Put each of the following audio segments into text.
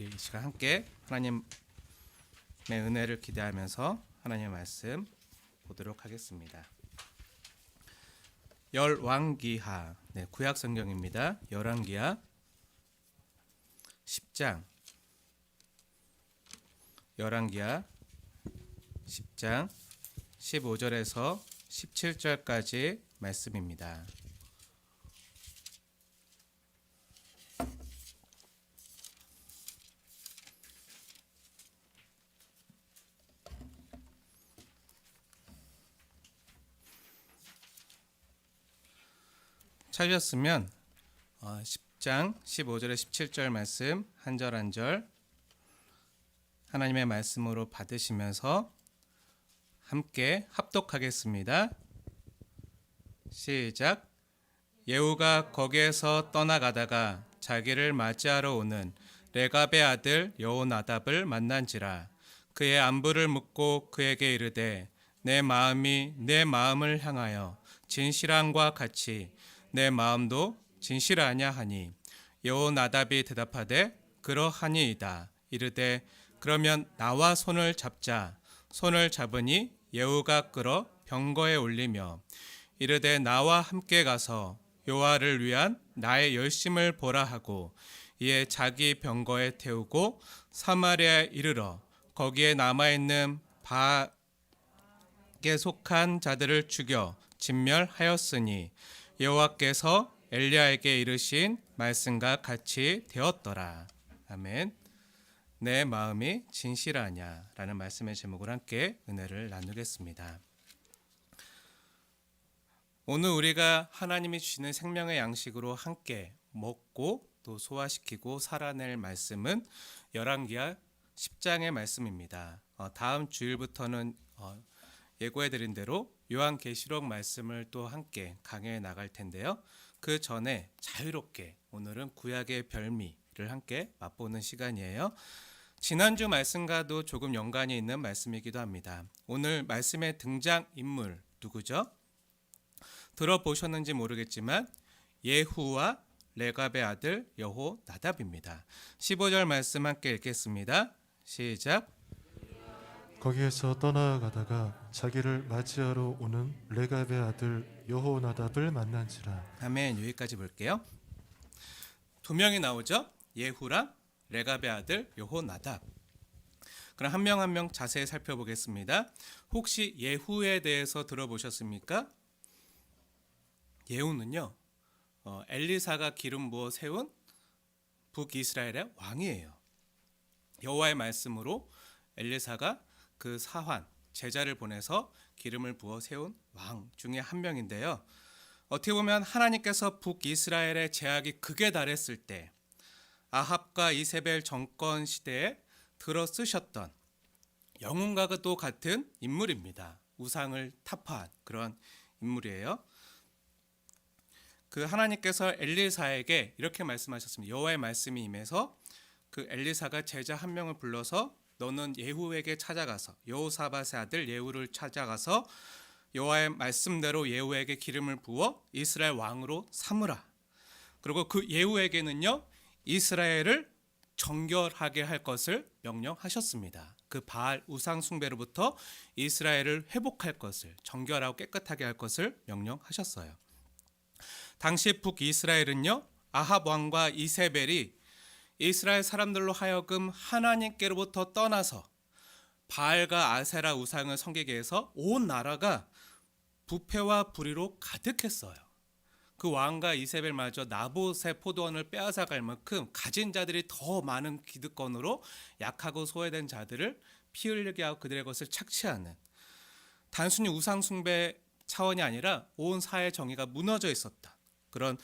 우리 이 시간 함께 하나님의 은혜를 기대하면서 하나님의 말씀 보도록 하겠습니다. 열왕기하, 구약 성경입니다. 열왕기하 10장, 열왕기하 10장 15절에서 17절까지 말씀입니다. 찾으셨으면 10장 15절에 17절 말씀 한 절 한 절 하나님의 말씀으로 받으시면서 함께 합독하겠습니다. 시작. 예후가 거기에서 떠나가다가 자기를 맞이하러 오는 레갑의 아들 여호나답을 만난지라. 그의 안부를 묻고 그에게 이르되 내 마음이 내 마음을 향하여 진실함과 같이 내 마음도 진실하냐 하니 여호나답이 대답하되 그러하니이다. 이르되 그러면 나와 손을 잡자. 손을 잡으니 예후가 끌어 병거에 올리며 이르되 나와 함께 가서 여호와를 위한 나의 열심을 보라 하고 이에 자기 병거에 태우고 사마리아에 이르러 거기에 남아있는 바악에 속한 자들을 죽여 진멸하였으니 여호와께서 엘리야에게 이르신 말씀과 같이 되었더라. 아멘. 내 마음이 진실하냐라는 말씀의 제목으로 함께 은혜를 나누겠습니다. 오늘 우리가 하나님이 주시는 생명의 양식으로 함께 먹고 또 소화시키고 살아낼 말씀은 열왕기하 10장의 말씀입니다. 다음 주일부터는 예고해드린 대로 요한계시록 말씀을 또 함께 강해해 나갈 텐데요. 그 전에 자유롭게 오늘은 구약의 별미를 함께 맛보는 시간이에요. 지난주 말씀과도 조금 연관이 있는 말씀이기도 합니다. 오늘 말씀의 등장인물 누구죠? 들어보셨는지 모르겠지만 예후와 레갑의 아들 여호나답입니다. 15절 말씀 함께 읽겠습니다. 시작. 거기에서 떠나가다가 자기를 맞이하러 오는 레갑의 아들 여호나답을 만난지라. 아멘. 여기까지 볼게요. 두 명이 나오죠. 예후랑 레갑의 아들 여호나답. 그럼 한 명 한 명 자세히 살펴보겠습니다. 혹시 예후에 대해서 들어보셨습니까? 예후는요, 엘리사가 기름 부어 세운 북이스라엘의 왕이에요. 여호와의 말씀으로 엘리사가 그 사환 제자를 보내서 기름을 부어 세운 왕 중에 한 명인데요. 어떻게 보면 하나님께서 북이스라엘의 제약이 극에 달했을 때 아합과 이세벨 정권 시대에 들어 쓰셨던 영웅과도 같은 인물입니다. 우상을 타파한 그런 인물이에요. 그 하나님께서 엘리사에게 이렇게 말씀하셨습니다. 여호와의 말씀이 임해서 그 엘리사가 제자 한 명을 불러서 너는 예후에게 찾아가서 여호사밧의 아들 예후를 찾아가서 여호와의 말씀대로 예후에게 기름을 부어 이스라엘 왕으로 삼으라. 그리고 그 예후에게는요 이스라엘을 정결하게 할 것을 명령하셨습니다. 그 바알 우상 숭배로부터 이스라엘을 회복할 것을 정결하고 깨끗하게 할 것을 명령하셨어요. 당시 북이스라엘은요 아합 왕과 이세벨이 이스라엘 사람들로 하여금 하나님께로부터 떠나서 바알과 아세라 우상을 섬기게 해서 온 나라가 부패와 불의로 가득했어요. 그 왕과 이세벨마저 나봇의 포도원을 빼앗아갈 만큼 가진 자들이 더 많은 기득권으로 약하고 소외된 자들을 피 흘리게 하고 그들의 것을 착취하는, 단순히 우상 숭배 차원이 아니라 온 사회 정의가 무너져 있었다. 그런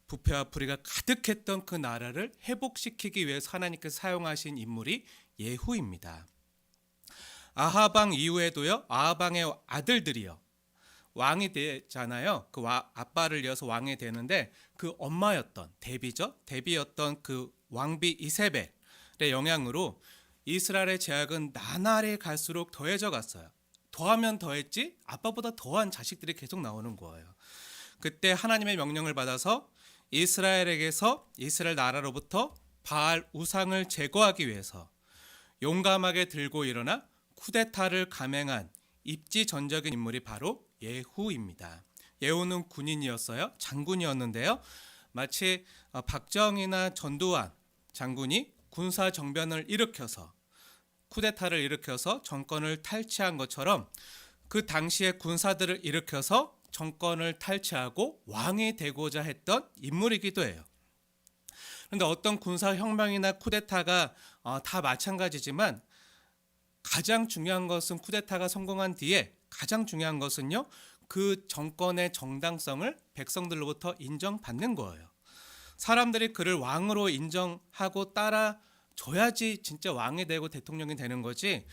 부패와 불의가 가득했던 그 나라를 회복시키기 위해서 하나님께서 사용하신 인물이 예후입니다. 아합 왕 이후에도요 아합 왕의 아들들이요 왕이 되잖아요. 그 아빠를 이어서 왕이 되는데 그 엄마였던 데비였던 그 왕비 이세벨의 영향으로 이스라엘의 제약은 나날이 갈수록 더해져 갔어요. 더하면 더했지 아빠보다 더한 자식들이 계속 나오는 거예요. 그때 하나님의 명령을 받아서 이스라엘 나라로부터 바알 우상을 제거하기 위해서 용감하게 들고 일어나 쿠데타를 감행한 입지전적인 인물이 바로 예후입니다. 예후는 군인이었어요. 장군이었는데요. 마치 박정희나 전두환 장군이 군사 정변을 일으켜서 쿠데타를 일으켜서 정권을 탈취한 것처럼 그 당시에 군사들을 일으켜서 정권을 탈취하고 왕이 되고자 했던 인물이기도 해요. 그런데 어떤 군사혁명이나 쿠데타가 다 마찬가지지만 가장 중요한 것은 쿠데타가 성공한 뒤에 가장 중요한 것은요, 그 정권의 정당성을 백성들로부터 인정받는 거예요. 사람들이 그를 왕으로 인정하고 따라줘야지 진짜 왕이 되고 대통령이 되는 거지.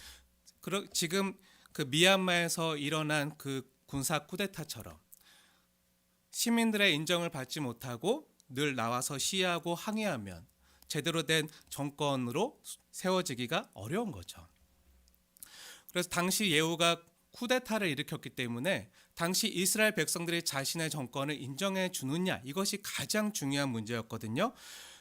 지금 그 미얀마에서 일어난 그 군사 쿠데타처럼 시민들의 인정을 받지 못하고 늘 나와서 시위하고 항의하면 제대로 된 정권으로 세워지기가 어려운 거죠. 그래서 당시 예후가 쿠데타를 일으켰기 때문에 당시 이스라엘 백성들이 자신의 정권을 인정해 주느냐, 이것이 가장 중요한 문제였거든요.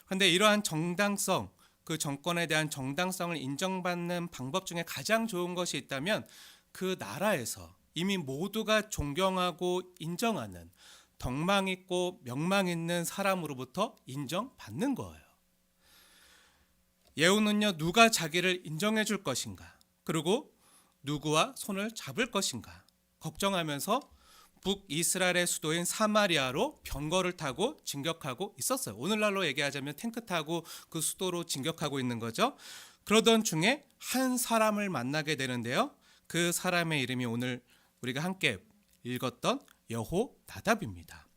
그런데 이러한 정당성, 그 정권에 대한 정당성을 인정받는 방법 중에 가장 좋은 것이 있다면 그 나라에서 이미 모두가 존경하고 인정하는 덕망 있고 명망 있는 사람으로부터 인정받는 거예요. 예후는요, 누가 자기를 인정해 줄 것인가, 그리고 누구와 손을 잡을 것인가 걱정하면서 북이스라엘의 수도인 사마리아로 병거를 타고 진격하고 있었어요. 오늘날로 얘기하자면 탱크 타고 그 수도로 진격하고 있는 거죠. 그러던 중에 한 사람을 만나게 되는데요. 그 사람의 이름이 오늘 우리가 함께 읽었던 여호나답입니다.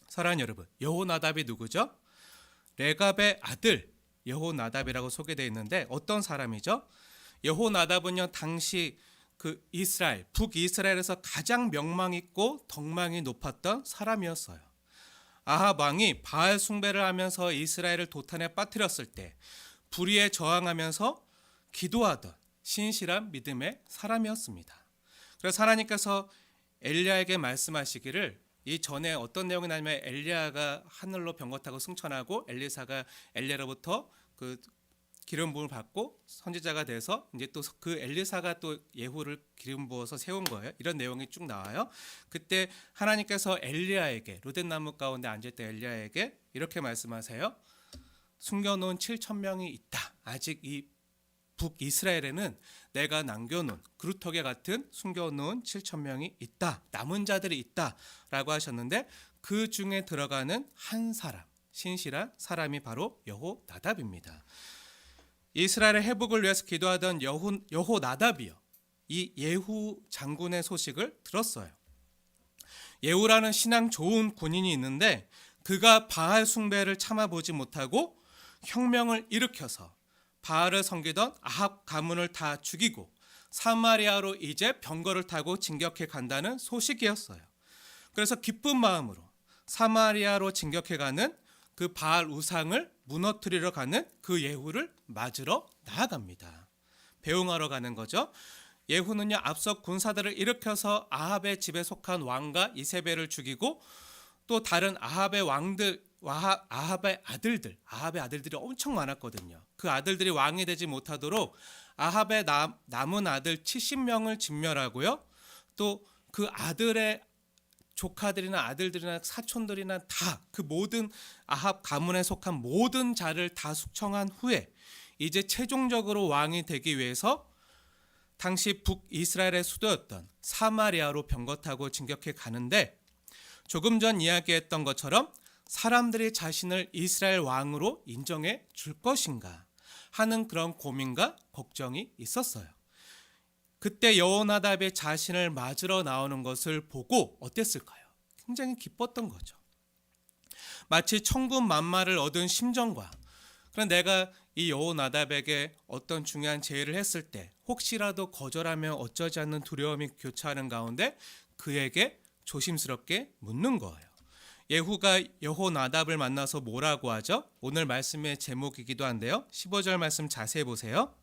사랑하는 여러분, 여호나답이 누구죠? 레갑의 아들 여호나답이라고 소개되어 있는데 어떤 사람이죠? 여호나답은요, 당시 그 이스라엘, 북이스라엘에서 가장 명망 있고 덕망이 높았던 사람이었어요. 아합 왕이 바알 숭배를 하면서 이스라엘을 도탄에 빠뜨렸을 때 불의에 저항하면서 기도하던 신실한 믿음의 사람이었습니다. 그래서 하나님께서 엘리야에게 말씀하시기를, 이 전에 어떤 내용이 나냐면 엘리야가 하늘로 병거 타고 승천하고 엘리사가 엘리야로부터 그 기름 부음을 받고 선지자가 돼서 이제 또 그 엘리사가 또 예후를 기름 부어서 세운 거예요. 이런 내용이 쭉 나와요. 그때 하나님께서 엘리야에게, 로댓나무 가운데 앉았던 엘리야에게 이렇게 말씀하세요. 숨겨놓은 7,000명이 있다. 아직 이 북이스라엘에는 내가 남겨놓은 그루터기 같은 숨겨놓은 7,000명이 있다. 남은 자들이 있다라고 하셨는데 그 중에 들어가는 한 사람, 신실한 사람이 바로 여호나답입니다. 이스라엘의 회복을 위해서 기도하던 여호나답이요, 이 예후 장군의 소식을 들었어요. 예후라는 신앙 좋은 군인이 있는데 그가 바알 숭배를 참아보지 못하고 혁명을 일으켜서 바알을 섬기던 아합 가문을 다 죽이고 사마리아로 이제 병거를 타고 진격해 간다는 소식이었어요. 그래서 기쁜 마음으로 사마리아로 진격해 가는 그 바알 우상을 무너뜨리러 가는 그 예후를 맞으러 나아갑니다. 배웅하러 가는 거죠. 예후는요, 앞서 군사들을 일으켜서 아합의 집에 속한 왕과 이세벨을 죽이고 또 다른 아합의 왕들, 아합의 아들들이 엄청 많았거든요. 그 아들들이 왕이 되지 못하도록 아합의 남은 아들 70명을 진멸하고요. 또 그 아들의 조카들이나 아들들이나 사촌들이나 다 그 모든 아합 가문에 속한 모든 자를 다 숙청한 후에 이제 최종적으로 왕이 되기 위해서 당시 북이스라엘의 수도였던 사마리아로 병거 타고 진격해 가는데, 조금 전 이야기했던 것처럼 사람들이 자신을 이스라엘 왕으로 인정해 줄 것인가 하는 그런 고민과 걱정이 있었어요. 그때 여호나답이 자신을 맞으러 나오는 것을 보고 어땠을까요? 굉장히 기뻤던 거죠. 마치 천군만마를 얻은 심정과, 그럼 내가 이 여호나답에게 어떤 중요한 제의를 했을 때 혹시라도 거절하면 어쩌지 않는 두려움이 교차하는 가운데 그에게 조심스럽게 묻는 거예요. 예후가 여호나답을 만나서 뭐라고 하죠? 오늘 말씀의 제목이기도 한데요. 15절 말씀 자세히 보세요.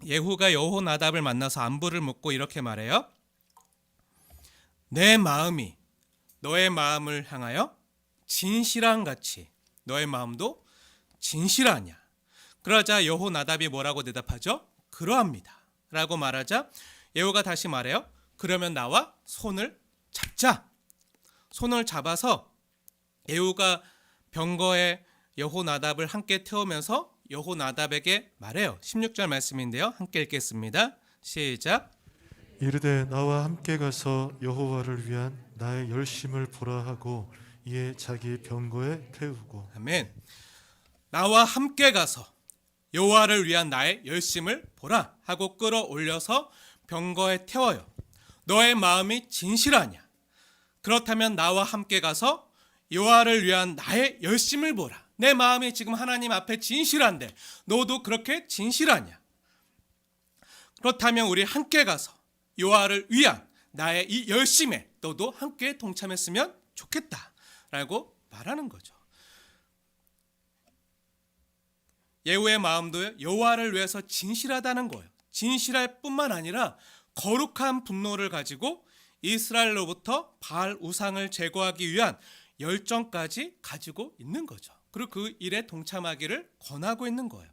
예후가 여호나답을 만나서 안부를 묻고 이렇게 말해요. 내 마음이 너의 마음을 향하여 진실한 같이 너의 마음도 진실하냐? 그러자 여호나답이 뭐라고 대답하죠? 그러합니다 라고 말하자 예후가 다시 말해요. 그러면 나와 손을 잡자. 손을 잡아서 예후가 병거에 여호나답을 함께 태우면서 여호나답에게 말해요. 16절 말씀인데요. 함께 읽겠습니다. 시작. 이르되 나와 함께 가서 여호와를 위한 나의 열심을 보라 하고 이에 자기 병거에 태우고. 아멘. 나와 함께 가서 여호와를 위한 나의 열심을 보라 하고 끌어올려서 병거에 태워요. 너의 마음이 진실하냐? 그렇다면 나와 함께 가서 여호와를 위한 나의 열심을 보라. 내 마음이 지금 하나님 앞에 진실한데 너도 그렇게 진실하냐? 그렇다면 우리 함께 가서 여호와를 위한 나의 이 열심에 너도 함께 동참했으면 좋겠다라고 말하는 거죠. 예후의 마음도 여호와를 위해서 진실하다는 거예요. 진실할 뿐만 아니라 거룩한 분노를 가지고 이스라엘로부터 바알 우상을 제거하기 위한 열정까지 가지고 있는 거죠. 그리고 그 일에 동참하기를 권하고 있는 거예요.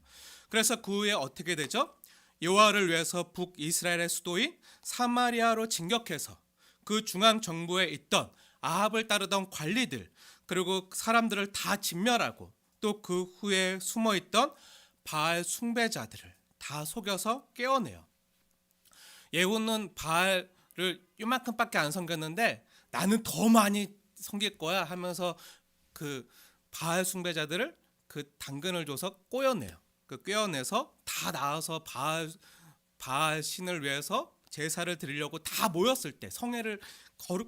그래서 그 후에 어떻게 되죠? 여호와를 위해서 북이스라엘의 수도인 사마리아로 진격해서 그 중앙 정부에 있던 아합을 따르던 관리들 그리고 사람들을 다 진멸하고 또 그 후에 숨어있던 바알 숭배자들을 다 속여서 깨어내요. 예후는 바알을 이만큼밖에 안 섬겼는데 나는 더 많이 섬길 거야 하면서 그 바알 숭배자들을 그 당근을 줘서 꼬여내요. 그 꿰어내서 다 나와서 바알 신을 위해서 제사를 드리려고 다 모였을 때 성회를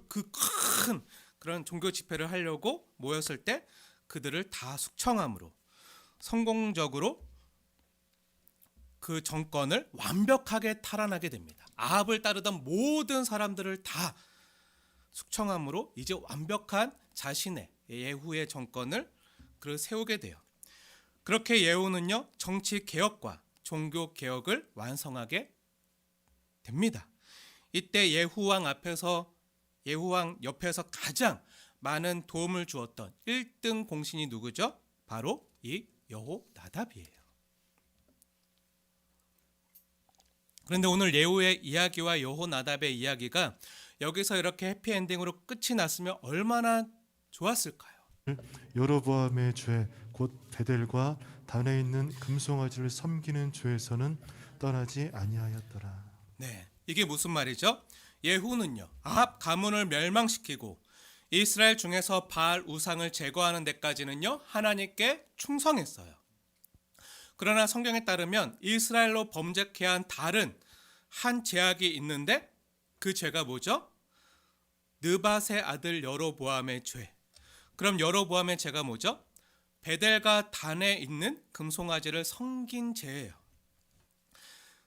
그 큰 그런 종교 집회를 하려고 모였을 때 그들을 다 숙청함으로 성공적으로 그 정권을 완벽하게 탈환하게 됩니다. 아합을 따르던 모든 사람들을 다 숙청함으로 이제 완벽한 자신의 예후의 정권을 세우게 돼요. 그렇게 예후는요 정치 개혁과 종교 개혁을 완성하게 됩니다. 이때 예후왕 옆에서 가장 많은 도움을 주었던 1등 공신이 누구죠? 바로 이 여호나답이에요. 그런데 오늘 예후의 이야기와 여호나답의 이야기가 여기서 이렇게 해피엔딩으로 끝이 났으면 얼마나 좋았을까요? 여로보암의 죄 곧 베델과 단에 있는 금송아지를 섬기는 죄에서는 떠나지 아니하였더라. 네, 이게 무슨 말이죠? 예후는요 아합 가문을 멸망시키고 이스라엘 중에서 바알 우상을 제거하는 데까지는요 하나님께 충성했어요. 그러나 성경에 따르면 이스라엘로 범죄케 한 다른 한 죄악이 있는데 그 죄가 뭐죠? 느밧의 아들 여로보암의 죄. 그럼 여로보암의 죄가 뭐죠? 베델과 단에 있는 금송아지를 섬긴 죄예요.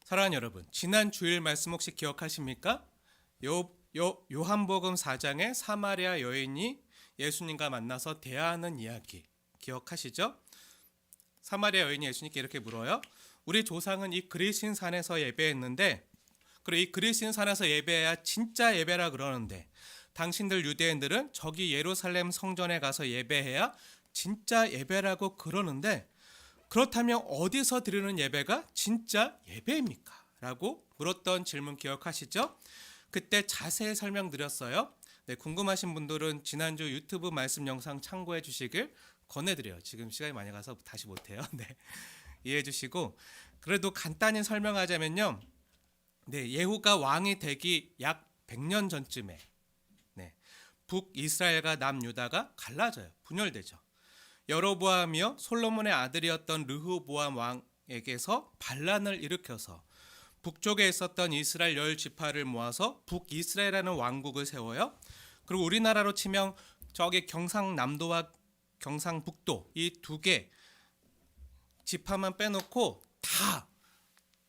사랑하는 여러분, 지난 주일 말씀 혹시 기억하십니까? 요한복음 4장에 사마리아 여인이 예수님과 만나서 대화하는 이야기 기억하시죠? 사마리아 여인이 예수님께 이렇게 물어요. 우리 조상은 이 그리신 산에서 예배했는데 그리고 이 그리신 산에서 예배해야 진짜 예배라 그러는데 당신들 유대인들은 저기 예루살렘 성전에 가서 예배해야 진짜 예배라고 그러는데 그렇다면 어디서 드리는 예배가 진짜 예배입니까? 라고 물었던 질문 기억하시죠? 그때 자세히 설명드렸어요. 네, 궁금하신 분들은 지난주 유튜브 말씀 영상 참고해 주시길 권해드려요. 지금 시간이 많이 가서 다시 못해요. 네, 이해해 주시고 그래도 간단히 설명하자면요. 네, 예후가 왕이 되기 약 100년 전쯤에 북이스라엘과 남유다가 갈라져요. 분열되죠. 여로보암이요 솔로몬의 아들이었던 르호보암 왕에게서 반란을 일으켜서 북쪽에 있었던 이스라엘 10지파를 모아서 북이스라엘이라는 왕국을 세워요. 그리고 우리나라로 치면 저기 경상남도와 경상북도 이 두 개 지파만 빼놓고 다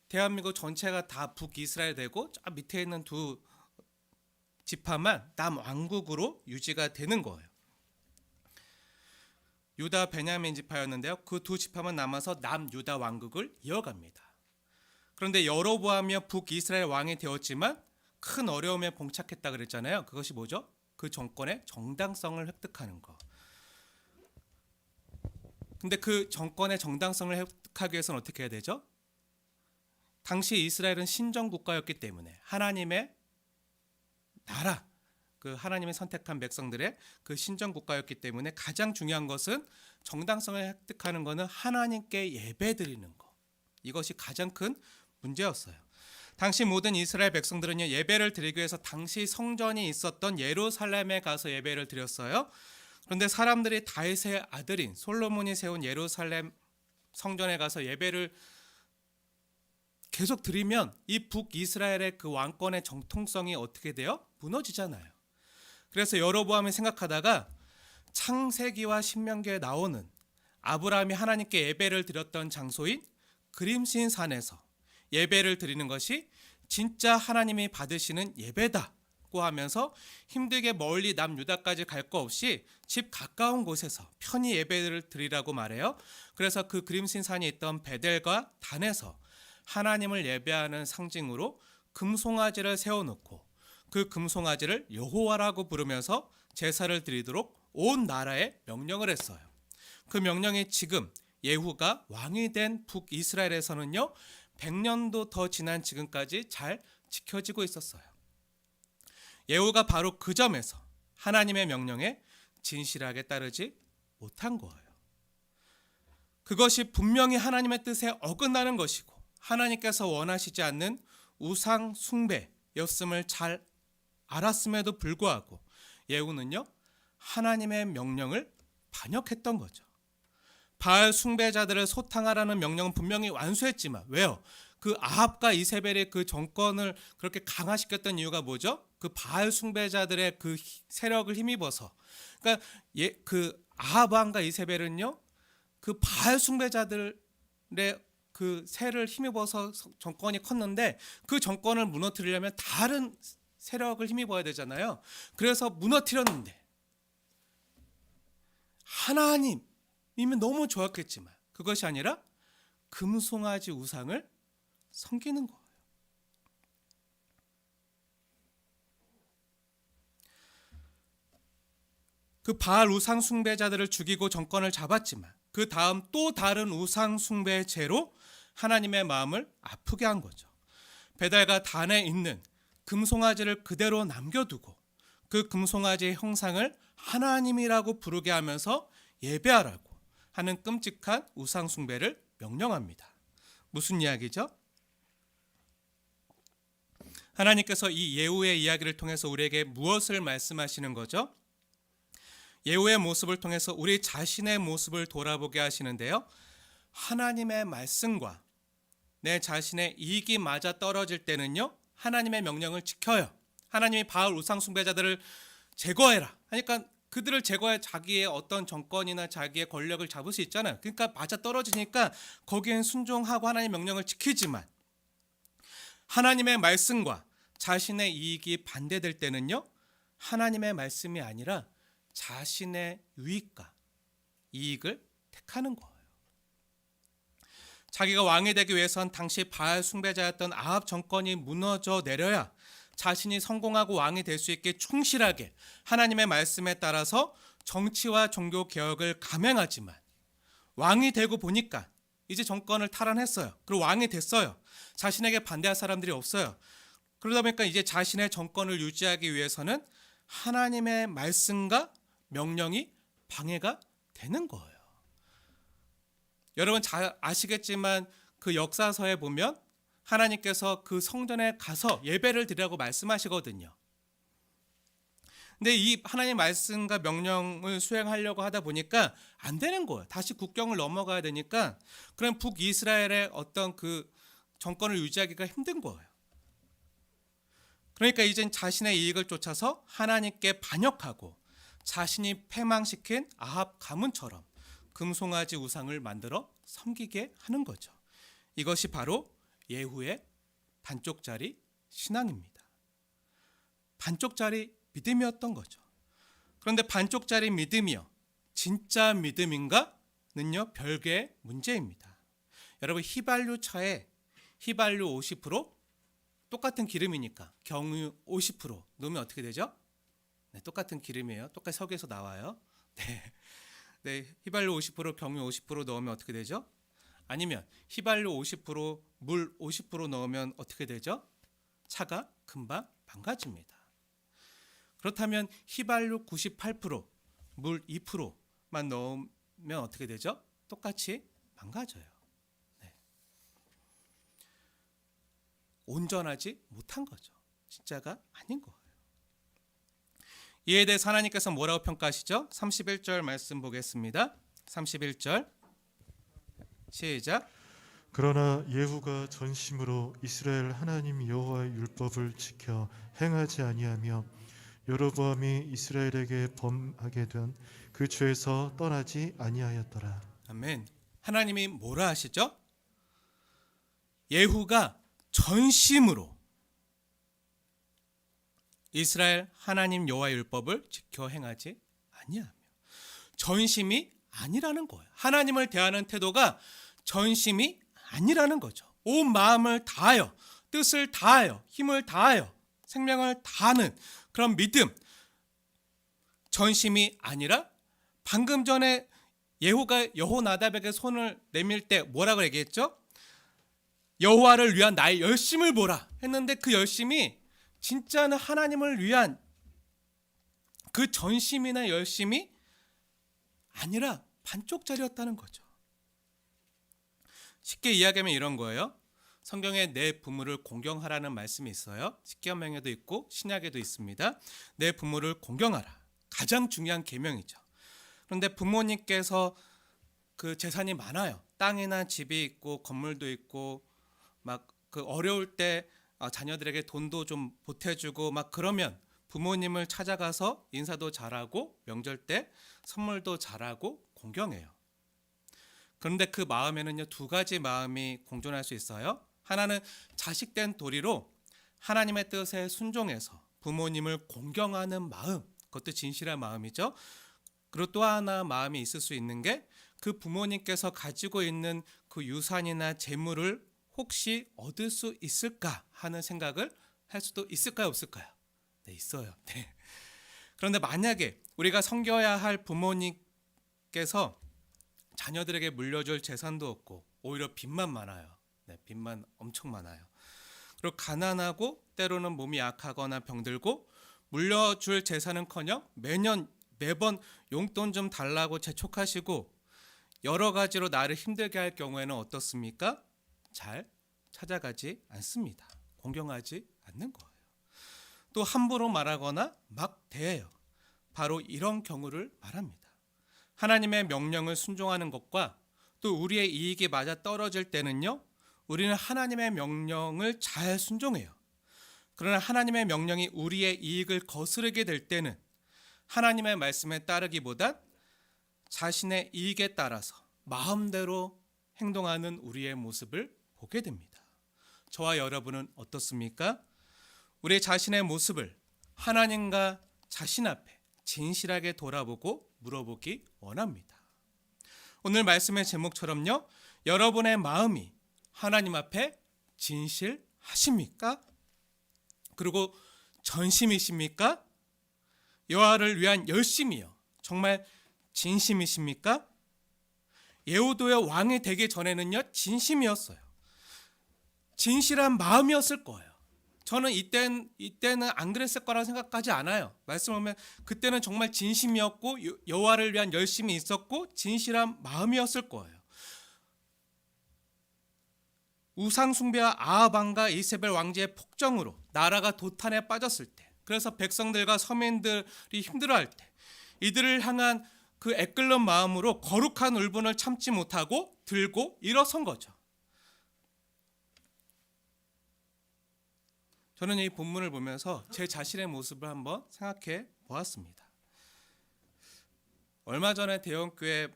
대한민국 전체가 다 북이스라엘 되고 저 밑에 있는 두 지파만 남왕국으로 유지가 되는 거예요. 유다 베냐민 지파였는데요. 그 두 지파만 남아서 남유다 왕국을 이어갑니다. 그런데 여로보암이 북이스라엘 왕이 되었지만 큰 어려움에 봉착했다 그랬잖아요. 그것이 뭐죠? 그 정권의 정당성을 획득하는 거. 근데 그 정권의 정당성을 획득하기 위해서는 어떻게 해야 되죠? 당시 이스라엘은 신정 국가였기 때문에 하나님의 나라, 그 하나님이 선택한 백성들의 그 신정 국가였기 때문에 가장 중요한 것은 정당성을 획득하는 것은 하나님께 예배드리는 것. 이것이 가장 큰 문제였어요. 당시 모든 이스라엘 백성들은요, 예배를 드리기 위해서 당시 성전이 있었던 예루살렘에 가서 예배를 드렸어요. 그런데 사람들이 다윗의 아들인 솔로몬이 세운 예루살렘 성전에 가서 예배를 계속 드리면 이 북이스라엘의 그 왕권의 정통성이 어떻게 돼요? 무너지잖아요. 그래서 여로보암이 생각하다가 창세기와 신명기에 나오는 아브라함이 하나님께 예배를 드렸던 장소인 그림신 산에서 예배를 드리는 것이 진짜 하나님이 받으시는 예배다고 하면서 힘들게 멀리 남유다까지 갈 거 없이 집 가까운 곳에서 편히 예배를 드리라고 말해요. 그래서 그 그림신 산이 있던 베델과 단에서 하나님을 예배하는 상징으로 금송아지를 세워놓고 그 금송아지를 여호와라고 부르면서 제사를 드리도록 온 나라에 명령을 했어요. 그 명령이 지금 예후가 왕이 된 북이스라엘에서는요, 100년도 더 지난 지금까지 잘 지켜지고 있었어요. 예후가 바로 그 점에서 하나님의 명령에 진실하게 따르지 못한 거예요. 그것이 분명히 하나님의 뜻에 어긋나는 것이고 하나님께서 원하시지 않는 우상 숭배였음을 잘 알았음에도 불구하고 예후는요, 하나님의 명령을 반역했던 거죠. 바알 숭배자들을 소탕하라는 명령은 분명히 완수했지만 왜요? 그 아합과 이세벨의 그 정권을 그렇게 강화시켰던 이유가 뭐죠? 그 바알 숭배자들의 그 세력을 힘입어서, 그러니까 그 아합 왕과 이세벨은요, 그 바알 숭배자들의 그 세를 힘입어서 정권이 컸는데 그 정권을 무너뜨리려면 다른 세력을 힘입어야 되잖아요. 그래서 무너뜨렸는데 하나님이면 너무 좋았겠지만 그것이 아니라 금송아지 우상을 섬기는 거예요. 그 바알 우상 숭배자들을 죽이고 정권을 잡았지만 그 다음 또 다른 우상 숭배의 죄로 하나님의 마음을 아프게 한 거죠. 베델과 단에 있는 금송아지를 그대로 남겨두고 그 금송아지의 형상을 하나님이라고 부르게 하면서 예배하라고 하는 끔찍한 우상 숭배를 명령합니다. 무슨 이야기죠? 하나님께서 이 예후의 이야기를 통해서 우리에게 무엇을 말씀하시는 거죠? 예후의 모습을 통해서 우리 자신의 모습을 돌아보게 하시는데요. 하나님의 말씀과 내 자신의 이익이 맞아 떨어질 때는요, 하나님의 명령을 지켜요. 하나님이 바알 우상 숭배자들을 제거해라 하니까 그들을 제거해 자기의 어떤 정권이나 자기의 권력을 잡을 수 있잖아요. 그러니까 맞아 떨어지니까 거기엔 순종하고 하나님의 명령을 지키지만 하나님의 말씀과 자신의 이익이 반대될 때는요, 하나님의 말씀이 아니라 자신의 유익과 이익을 택하는 거예요. 자기가 왕이 되기 위해선 당시 바알 숭배자였던 아합 정권이 무너져 내려야 자신이 성공하고 왕이 될 수 있게 충실하게 하나님의 말씀에 따라서 정치와 종교 개혁을 감행하지만 왕이 되고 보니까 이제 정권을 탈환했어요. 그리고 왕이 됐어요. 자신에게 반대할 사람들이 없어요. 그러다 보니까 이제 자신의 정권을 유지하기 위해서는 하나님의 말씀과 명령이 방해가 되는 거예요. 여러분 잘 아시겠지만 그 역사서에 보면 하나님께서 그 성전에 가서 예배를 드리라고 말씀하시거든요. 근데 이 하나님의 말씀과 명령을 수행하려고 하다 보니까 안 되는 거예요. 다시 국경을 넘어가야 되니까 그럼 북이스라엘의 어떤 그 정권을 유지하기가 힘든 거예요. 그러니까 이젠 자신의 이익을 쫓아서 하나님께 반역하고 자신이 패망시킨 아합 가문처럼 금송아지 우상을 만들어 섬기게 하는 거죠. 이것이 바로 예후의 반쪽짜리 신앙입니다. 반쪽짜리 믿음이었던 거죠. 그런데 반쪽짜리 믿음이요, 진짜 믿음인가는요, 별개의 문제입니다. 여러분 휘발유차에 휘발유 50% 똑같은 기름이니까 경유 50% 넣으면 어떻게 되죠? 네, 똑같은 기름이에요. 똑같이 석유에서 나와요. 네. 네, 휘발유 50% 경유 50% 넣으면 어떻게 되죠? 아니면 휘발유 50% 물 50% 넣으면 어떻게 되죠? 차가 금방 망가집니다. 그렇다면 휘발유 98%, 물 2%만 넣으면 어떻게 되죠? 똑같이 망가져요. 네. 온전하지 못한 거죠. 진짜가 아닌 거예요. 이에 대해 하나님께서 뭐라고 평가하시죠? 31절 말씀 보겠습니다. 31절 시작. 그러나 예후가 전심으로 이스라엘 하나님 여호와의 율법을 지켜 행하지 아니하며 여로보암이 이스라엘에게 범하게 된 그 죄에서 떠나지 아니하였더라. 아멘. 하나님이 뭐라 하시죠? 예후가 전심으로 이스라엘 하나님 여호와의 율법을 지켜 행하지 아니하며. 전심이 아니라는 거예요. 하나님을 대하는 태도가 전심이 아니라는 거죠. 온 마음을 다하여, 뜻을 다하여, 힘을 다하여, 생명을 다하는 그런 믿음, 전심이 아니라 방금 전에 예후가 여호나답에게 손을 내밀 때 뭐라고 얘기했죠? 여호와를 위한 나의 열심을 보라 했는데 그 열심이 진짜는 하나님을 위한 그 전심이나 열심이 아니라 반쪽짜리였다는 거죠. 쉽게 이야기하면 이런 거예요. 성경에 내 부모를 공경하라는 말씀이 있어요. 십계명에도 있고 신약에도 있습니다. 내 부모를 공경하라. 가장 중요한 계명이죠. 그런데 부모님께서 그 재산이 많아요. 땅이나 집이 있고 건물도 있고 막 그 어려울 때 자녀들에게 돈도 좀 보태주고 막 그러면 부모님을 찾아가서 인사도 잘하고 명절 때 선물도 잘하고 공경해요. 그런데 그 마음에는요, 두 가지 마음이 공존할 수 있어요. 하나는 자식된 도리로 하나님의 뜻에 순종해서 부모님을 공경하는 마음, 그것도 진실한 마음이죠. 그리고 또 하나 마음이 있을 수 있는 게 그 부모님께서 가지고 있는 그 유산이나 재물을 혹시 얻을 수 있을까 하는 생각을 할 수도 있을까요, 없을까요? 네, 있어요. 네. 그런데 만약에 우리가 섬겨야 할 부모님께서 자녀들에게 물려줄 재산도 없고 오히려 빚만 많아요. 네, 빚만 엄청 많아요. 그리고 가난하고 때로는 몸이 약하거나 병들고 물려줄 재산은커녕 매번 용돈 좀 달라고 재촉하시고 여러 가지로 나를 힘들게 할 경우에는 어떻습니까? 잘 찾아가지 않습니다. 공경하지 않는 거예요. 또 함부로 말하거나 막 대해요. 바로 이런 경우를 말합니다. 하나님의 명령을 순종하는 것과 또 우리의 이익이 맞아 떨어질 때는요, 우리는 하나님의 명령을 잘 순종해요. 그러나 하나님의 명령이 우리의 이익을 거스르게 될 때는 하나님의 말씀에 따르기보단 자신의 이익에 따라서 마음대로 행동하는 우리의 모습을 보게 됩니다. 저와 여러분은 어떻습니까? 우리 자신의 모습을 하나님과 자신 앞에 진실하게 돌아보고 물어보기 원합니다. 오늘 말씀의 제목처럼요, 여러분의 마음이 하나님 앞에 진실하십니까? 그리고 전심이십니까? 여호와를 위한 열심이요, 정말 진심이십니까? 예후도의 왕이 되기 전에는요, 진심이었어요. 진실한 마음이었을 거예요. 저는 이때는 안 그랬을 거라고 생각하지 않아요. 말씀 보면 그때는 정말 진심이었고 여호와를 위한 열심이 있었고 진실한 마음이었을 거예요. 우상 숭배와 아합 왕과 이세벨 왕제의 폭정으로 나라가 도탄에 빠졌을 때, 그래서 백성들과 서민들이 힘들어할 때 이들을 향한 그 애끓는 마음으로 거룩한 울분을 참지 못하고 들고 일어선 거죠. 저는 이 본문을 보면서 제 자신의 모습을 한번 생각해 보았습니다. 얼마 전에 대형교회의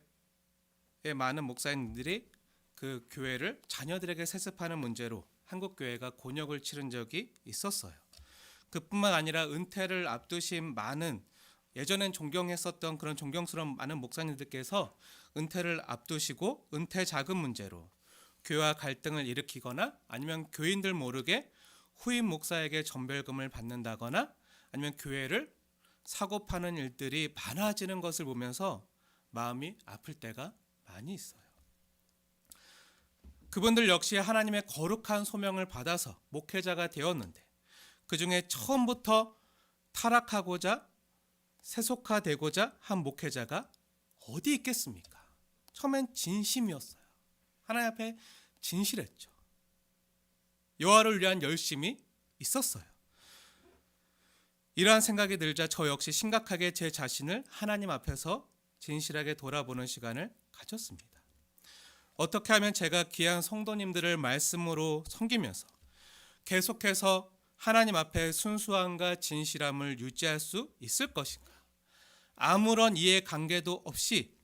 많은 목사님들이 그 교회를 자녀들에게 세습하는 문제로 한국교회가 곤욕을 치른 적이 있었어요. 그뿐만 아니라 은퇴를 앞두신 많은, 예전엔 존경했었던 그런 존경스러운 많은 목사님들께서 은퇴를 앞두시고 은퇴 자금 문제로 교회와 갈등을 일으키거나 아니면 교인들 모르게 후임 목사에게 전별금을 받는다거나 아니면 교회를 사고 파는 일들이 많아지는 것을 보면서 마음이 아플 때가 많이 있어요. 그분들 역시 하나님의 거룩한 소명을 받아서 목회자가 되었는데 그 중에 처음부터 타락하고자 세속화되고자 한 목회자가 어디 있겠습니까? 처음엔 진심이었어요. 하나님 앞에 진실했죠. 여호와를 위한 열심이 있었어요. 이러한 생각이 들자 저 역시 심각하게 제 자신을 하나님 앞에서 진실하게 돌아보는 시간을 가졌습니다. 어떻게 하면 제가 귀한 성도님들을 말씀으로 섬기면서 계속해서 하나님 앞에 순수함과 진실함을 유지할 수 있을 것인가? 아무런 이해관계도 없이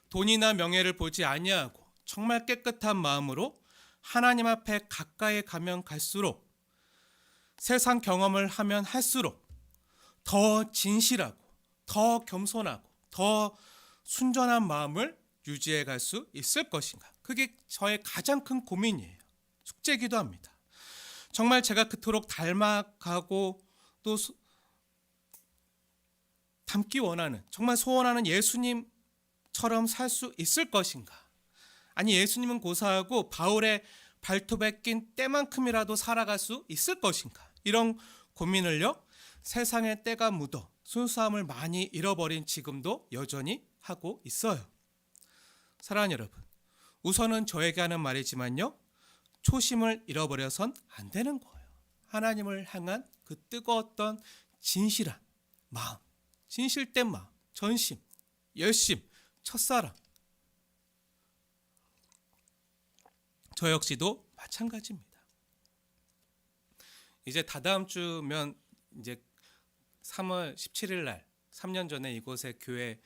돈이나 명예를 보지 아니하고 정말 깨끗한 마음으로 하나님 앞에 가까이 가면 갈수록 세상 경험을 하면 할수록 더 진실하고 더 겸손하고 더 순전한 마음을 유지해 갈 수 있을 것인가? 그게 저의 가장 큰 고민이에요. 숙제이기도 합니다. 정말 제가 그토록 닮아가고 또 닮기 원하는, 정말 소원하는 예수님처럼 살 수 있을 것인가? 아니, 예수님은 고사하고 바울의 발톱에 낀 때만큼이라도 살아갈 수 있을 것인가? 이런 고민을요, 세상의 때가 묻어 순수함을 많이 잃어버린 지금도 여전히 하고 있어요. 사랑하는 여러분, 우선은 저에게 하는 말이지만요, 초심을 잃어버려선 안 되는 거예요. 하나님을 향한 그 뜨거웠던 진실한 마음, 진실된 마음, 전심, 열심, 첫사랑. 저 역시도 마찬가지입니다. 이제 다다음 주면 이제 3월 17일 날 3년 전에 이곳에 교회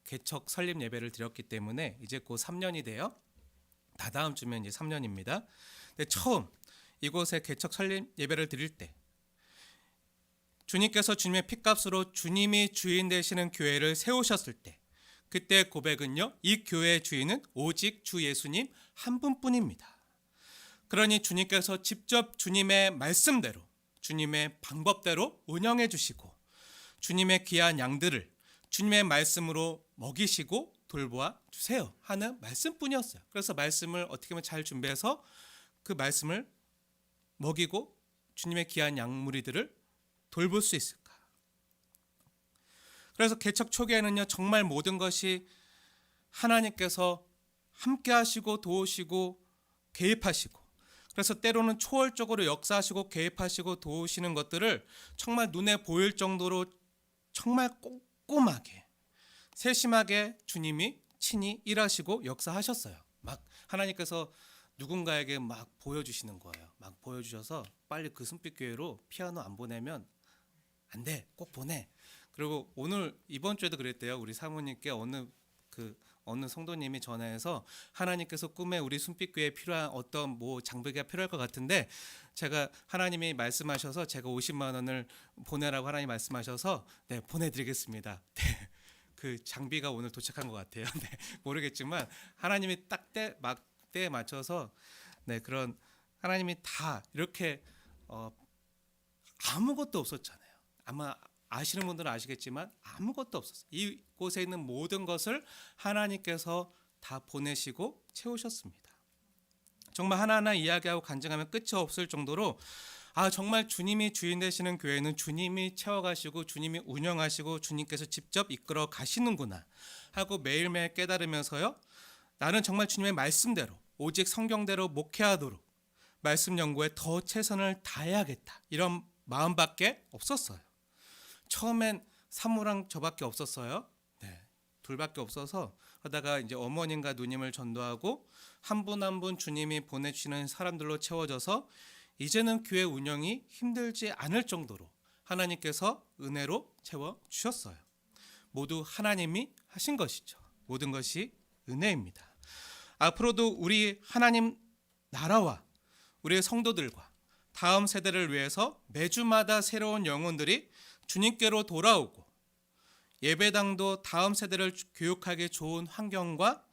개척 설립 예배를 드렸기 때문에 이제 곧 3년이 돼요. 다다음 주면 이제 3년입니다. 근데 처음 이곳에 개척 설립 예배를 드릴 때 주님께서 주님의 핏값으로 주님이 주인 되시는 교회를 세우셨을 때 그때 고백은요, 이 교회의 주인은 오직 주 예수님 한 분뿐입니다. 그러니 주님께서 직접 주님의 말씀대로 주님의 방법대로 운영해 주시고 주님의 귀한 양들을 주님의 말씀으로 먹이시고 돌보아 주세요 하는 말씀뿐이었어요. 그래서 말씀을 어떻게 하면 잘 준비해서 그 말씀을 먹이고 주님의 귀한 양무리들을 돌볼 수 있을까? 그래서 개척 초기에는요, 정말 모든 것이 하나님께서 함께 하시고 도우시고 개입하시고, 그래서 때로는 초월적으로 역사하시고 개입하시고 도우시는 것들을 정말 눈에 보일 정도로 정말 꼼꼼하게 세심하게 주님이 친히 일하시고 역사하셨어요. 막 하나님께서 누군가에게 막 보여주시는 거예요. 막 보여주셔서 빨리 그 순빛교회로 피아노 안 보내면 안 돼, 꼭 보내. 그리고 오늘 이번 주에도 그랬대요. 우리 사모님께 어느 성도님이 전화해서 하나님께서 꿈에 우리 순빛교회에 필요한 어떤 뭐 장비가 필요할 것 같은데 제가 하나님이 말씀하셔서 제가 50만 원을 보내라고 하나님 말씀하셔서 네, 보내드리겠습니다. 네, 그 장비가 오늘 도착한 것 같아요. 네, 모르겠지만 하나님이 딱 때에 맞춰서 네, 그런 하나님이 다 이렇게 아무것도 없었잖아요. 아마 아시는 분들은 아시겠지만 아무것도 없었어요. 이곳에 있는 모든 것을 하나님께서 다 보내시고 채우셨습니다. 정말 하나하나 이야기하고 간증하면 끝이 없을 정도로 정말 주님이 주인 되시는 교회는 주님이 채워가시고 주님이 운영하시고 주님께서 직접 이끌어 가시는구나 하고 매일매일 깨달으면서요, 나는 정말 주님의 말씀대로 오직 성경대로 목회하도록 말씀 연구에 더 최선을 다해야겠다, 이런 마음밖에 없었어요. 처음엔 사모랑 저밖에 없었어요. 네, 둘밖에 없어서 하다가 이제 어머님과 누님을 전도하고 한 분 한 분 주님이 보내주시는 사람들로 채워져서 이제는 교회 운영이 힘들지 않을 정도로 하나님께서 은혜로 채워주셨어요. 모두 하나님이 하신 것이죠. 모든 것이 은혜입니다. 앞으로도 우리 하나님 나라와 우리의 성도들과 다음 세대를 위해서 매주마다 새로운 영혼들이 주님께로 돌아오고 예배당도 다음 세대를 교육하기 좋은 환경과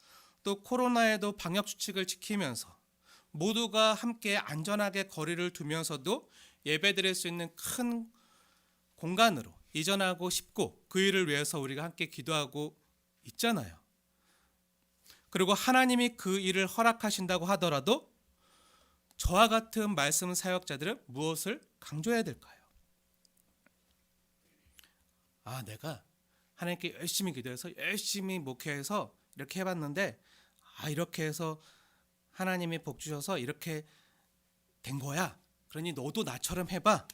또 코로나에도 방역 수칙을 지키면서 모두가 함께 안전하게 거리를 두면서도 예배드릴 수 있는 큰 공간으로 이전하고 싶고 그 일을 위해서 우리가 함께 기도하고 있잖아요. 그리고 하나님이 그 일을 허락하신다고 하더라도 저와 같은 말씀 사역자들은 무엇을 강조해야 될까요? 내가 하나님께 열심히 기도해서 열심히 목회해서 이렇게 해봤는데 이렇게 해서 하나님이 복 주셔서 이렇게 된 거야. 그러니 너도 나처럼 해봐.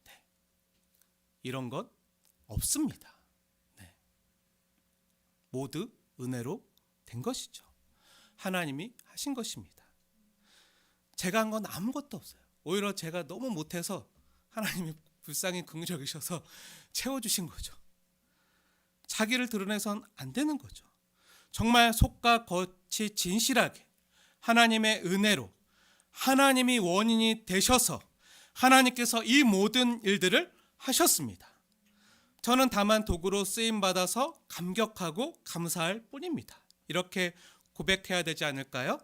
네. 이런 건 없습니다. 네. 모두 은혜로 된 것이죠. 하나님이 하신 것입니다. 제가 한 건 아무것도 없어요. 오히려 제가 너무 못해서 하나님이 불쌍히 긍휼히 여기셔서 채워주신 거죠. 자기를 드러내선 안 되는 거죠. 정말 속과 겉이 진실하게 하나님의 은혜로 하나님이 원인이 되셔서 하나님께서 이 모든 일들을 하셨습니다. 저는 다만 도구로 쓰임받아서 감격하고 감사할 뿐입니다. 이렇게 고백해야 되지 않을까요?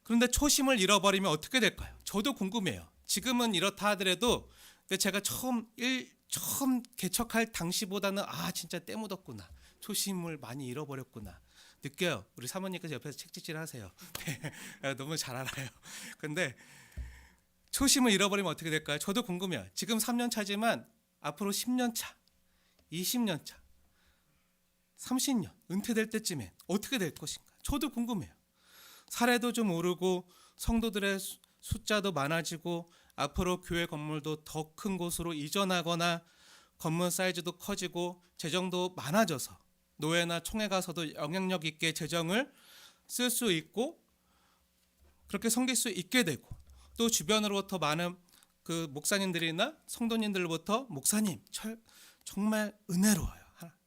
그런데 초심을 잃어버리면 어떻게 될까요? 저도 궁금해요. 지금은 이렇다 하더라도 근데 제가 처음 개척할 당시보다는 진짜 때 묻었구나. 초심을 많이 잃어버렸구나. 느껴요. 우리 사모님께서 옆에서 책찍질 하세요. 네, 너무 잘 알아요. 근데 초심을 잃어버리면 어떻게 될까요? 저도 궁금해요. 지금 3년 차지만 앞으로 10년 차, 20년 차, 30년 은퇴될 때쯤에 어떻게 될 것인가? 저도 궁금해요. 사례도 좀 오르고 성도들의 숫자도 많아지고 앞으로 교회 건물도 더 큰 곳으로 이전하거나 건물 사이즈도 커지고 재정도 많아져서 노회나 총회 가서도 영향력 있게 재정을 쓸 수 있고 그렇게 섬길 수 있게 되고 또 주변으로부터 많은 그 목사님들이나 성도님들로부터 목사님 정말 은혜로워요.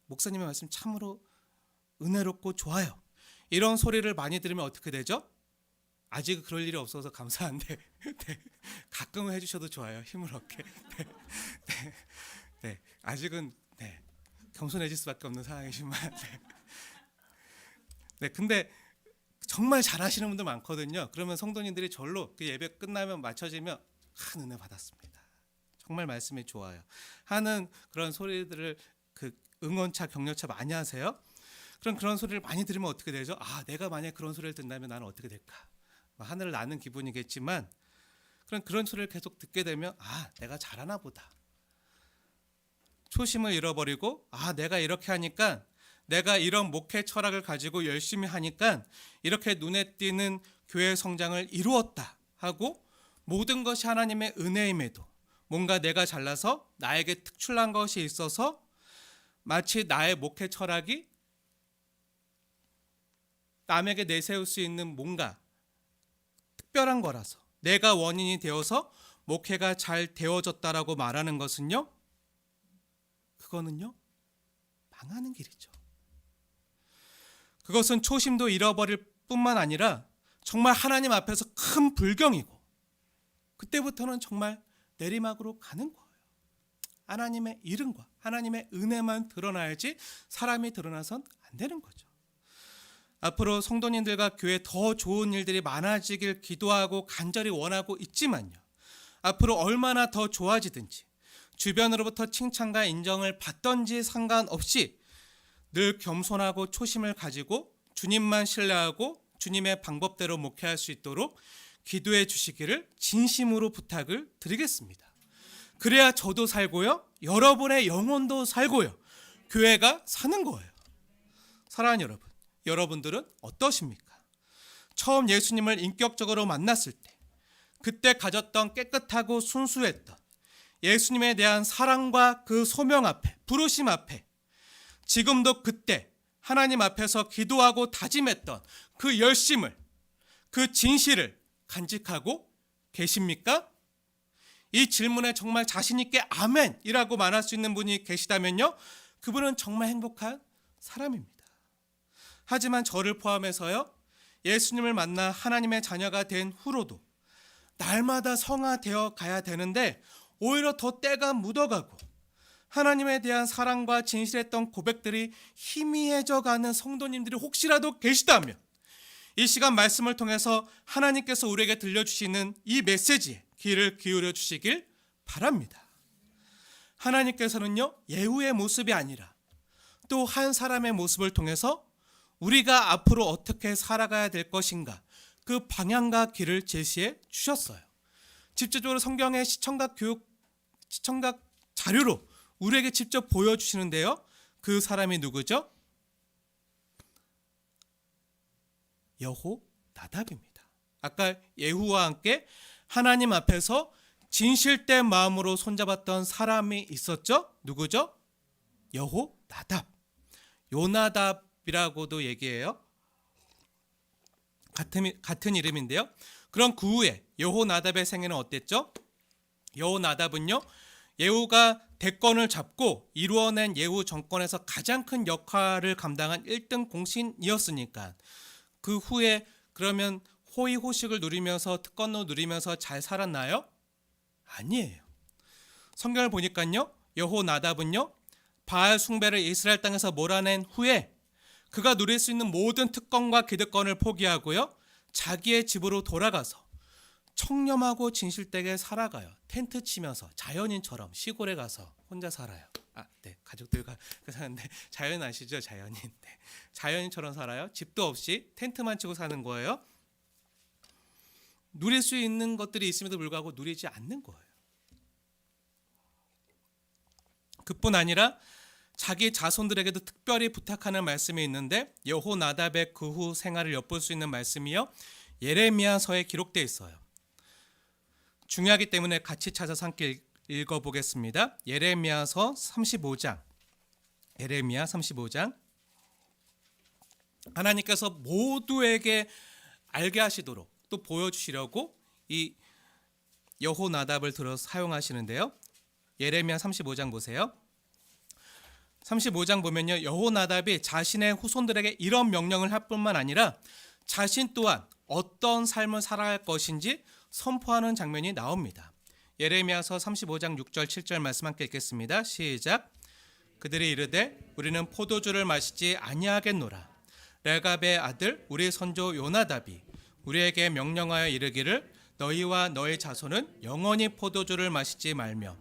목사님의 말씀 참으로 은혜롭고 좋아요. 이런 소리를 많이 들으면 어떻게 되죠? 아직 그럴 일이 없어서 감사한데 네, 가끔은 해주셔도 좋아요. 힘을 얻게. 네, 아직은 겸손해질 수밖에 없는 상황이지만 근데 정말 잘하시는 분들 많거든요. 그러면 성도님들이 절로 그 예배 끝나면 맞춰지면 큰 은혜 받았습니다. 정말 말씀이 좋아요. 하는 그런 소리들을 그 응원차 격려차 많이 하세요. 그런 소리를 많이 들으면 어떻게 되죠? 내가 만약 그런 소리를 듣는다면 나는 어떻게 될까? 하늘을 나는 기분이겠지만 그런 소리를 계속 듣게 되면 내가 잘하나 보다. 초심을 잃어버리고 내가 이렇게 하니까 내가 이런 목회 철학을 가지고 열심히 하니까 이렇게 눈에 띄는 교회 성장을 이루었다 하고 모든 것이 하나님의 은혜임에도 뭔가 내가 잘나서 나에게 특출난 것이 있어서 마치 나의 목회 철학이 남에게 내세울 수 있는 뭔가 특별한 거라서 내가 원인이 되어서 목회가 잘 되어졌다라고 말하는 것은요, 그거는요 망하는 길이죠. 그것은 초심도 잃어버릴 뿐만 아니라 정말 하나님 앞에서 큰 불경이고 그때부터는 정말 내리막으로 가는 거예요. 하나님의 이름과 하나님의 은혜만 드러나야지 사람이 드러나선 안 되는 거죠. 앞으로 성도님들과 교회에 더 좋은 일들이 많아지길 기도하고 간절히 원하고 있지만요. 앞으로 얼마나 더 좋아지든지 주변으로부터 칭찬과 인정을 받던지 상관없이 늘 겸손하고 초심을 가지고 주님만 신뢰하고 주님의 방법대로 목회할 수 있도록 기도해 주시기를 진심으로 부탁을 드리겠습니다. 그래야 저도 살고요. 여러분의 영혼도 살고요. 교회가 사는 거예요. 사랑하는 여러분, 여러분들은 어떠십니까? 처음 예수님을 인격적으로 만났을 때 그때 가졌던 깨끗하고 순수했던 예수님에 대한 사랑과 그 소명 앞에, 부르심 앞에 지금도 그때 하나님 앞에서 기도하고 다짐했던 그 열심을, 그 진실을 간직하고 계십니까? 이 질문에 정말 자신 있게 아멘이라고 말할 수 있는 분이 계시다면요, 그분은 정말 행복한 사람입니다. 하지만 저를 포함해서요, 예수님을 만나 하나님의 자녀가 된 후로도 날마다 성화되어 가야 되는데 오히려 더 때가 묻어가고 하나님에 대한 사랑과 진실했던 고백들이 희미해져 가는 성도님들이 혹시라도 계시다면 이 시간 말씀을 통해서 하나님께서 우리에게 들려주시는 이 메시지에 귀를 기울여 주시길 바랍니다. 하나님께서는요, 예후의 모습이 아니라 또 한 사람의 모습을 통해서 우리가 앞으로 어떻게 살아가야 될 것인가, 그 방향과 길을 제시해 주셨어요. 직접적으로 성경의 시청각 자료로 우리에게 직접 보여주시는데요. 그 사람이 누구죠? 여호나답입니다. 아까 예후와 함께 하나님 앞에서 진실된 마음으로 손잡았던 사람이 있었죠? 누구죠? 여호나답. 요나답이라고도 얘기해요. 같은 이름인데요. 그럼 그 후에 여호나답의 생애는 어땠죠? 여호나답은요, 예후가 대권을 잡고 이루어낸 예후 정권에서 가장 큰 역할을 감당한 1등 공신이었으니까 그 후에 그러면 호의호식을 누리면서 특권도 누리면서 잘 살았나요? 아니에요. 성경을 보니까요, 여호나답은요, 바알 숭배를 이스라엘 땅에서 몰아낸 후에 그가 누릴 수 있는 모든 특권과 기득권을 포기하고요, 자기의 집으로 돌아가서 청렴하고 진실되게 살아가요. 텐트 치면서 자연인처럼 시골에 가서 혼자 살아요. 네, 가족들과 사는데 자연인 아시죠? 자연인. 네, 자연인처럼 살아요. 집도 없이 텐트만 치고 사는 거예요. 누릴 수 있는 것들이 있음에도 불구하고 누리지 않는 거예요. 그뿐 아니라 자기 자손들에게도 특별히 부탁하는 말씀이 있는데 여호나답의 그 후 생활을 엿볼 수 있는 말씀이요, 예레미야서에 기록되어 있어요. 중요하기 때문에 같이 찾아서 함께 읽어보겠습니다. 예레미야서 35장. 예레미야 35장. 하나님께서 모두에게 알게 하시도록 또 보여주시려고 이 여호나답을 들어 사용하시는데요. 예레미야 35장 보세요. 35장 보면요, 여호나답이 자신의 후손들에게 이런 명령을 할 뿐만 아니라 자신 또한 어떤 삶을 살아갈 것인지 선포하는 장면이 나옵니다. 예레미야서 35장 6절 7절 말씀 함께 읽겠습니다. 시작. 그들이 이르되 우리는 포도주를 마시지 아니하겠노라. 레갑의 아들 우리 선조 요나답이 우리에게 명령하여 이르기를 너희와 너희 자손은 영원히 포도주를 마시지 말며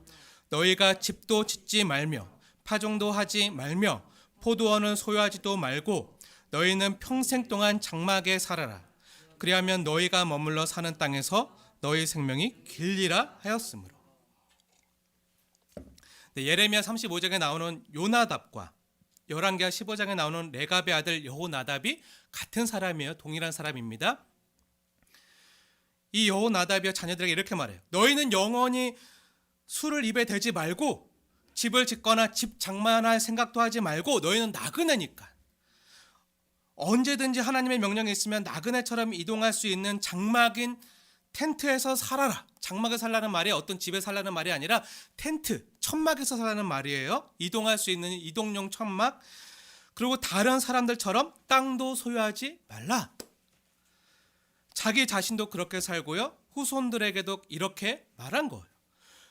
너희가 집도 짓지 말며 파종도 하지 말며 포도원은 소유하지도 말고 너희는 평생 동안 장막에 살아라. 그리하면 너희가 머물러 사는 땅에서 너희 생명이 길리라 하였으므로. 네, 예레미야 35장에 나오는 요나답과 열왕기하 15장에 나오는 레갑의 아들 여호나답이 같은 사람이에요. 동일한 사람입니다. 이 여호나답이 자녀들에게 이렇게 말해요. 너희는 영원히 술을 입에 대지 말고 집을 짓거나 집 장만할 생각도 하지 말고 너희는 나그네니까 언제든지 하나님의 명령이 있으면 나그네처럼 이동할 수 있는 장막인 텐트에서 살아라. 장막에 살라는 말이 어떤 집에 살라는 말이 아니라 텐트, 천막에서 살라는 말이에요. 이동할 수 있는 이동용 천막. 그리고 다른 사람들처럼 땅도 소유하지 말라. 자기 자신도 그렇게 살고요, 후손들에게도 이렇게 말한 거예요.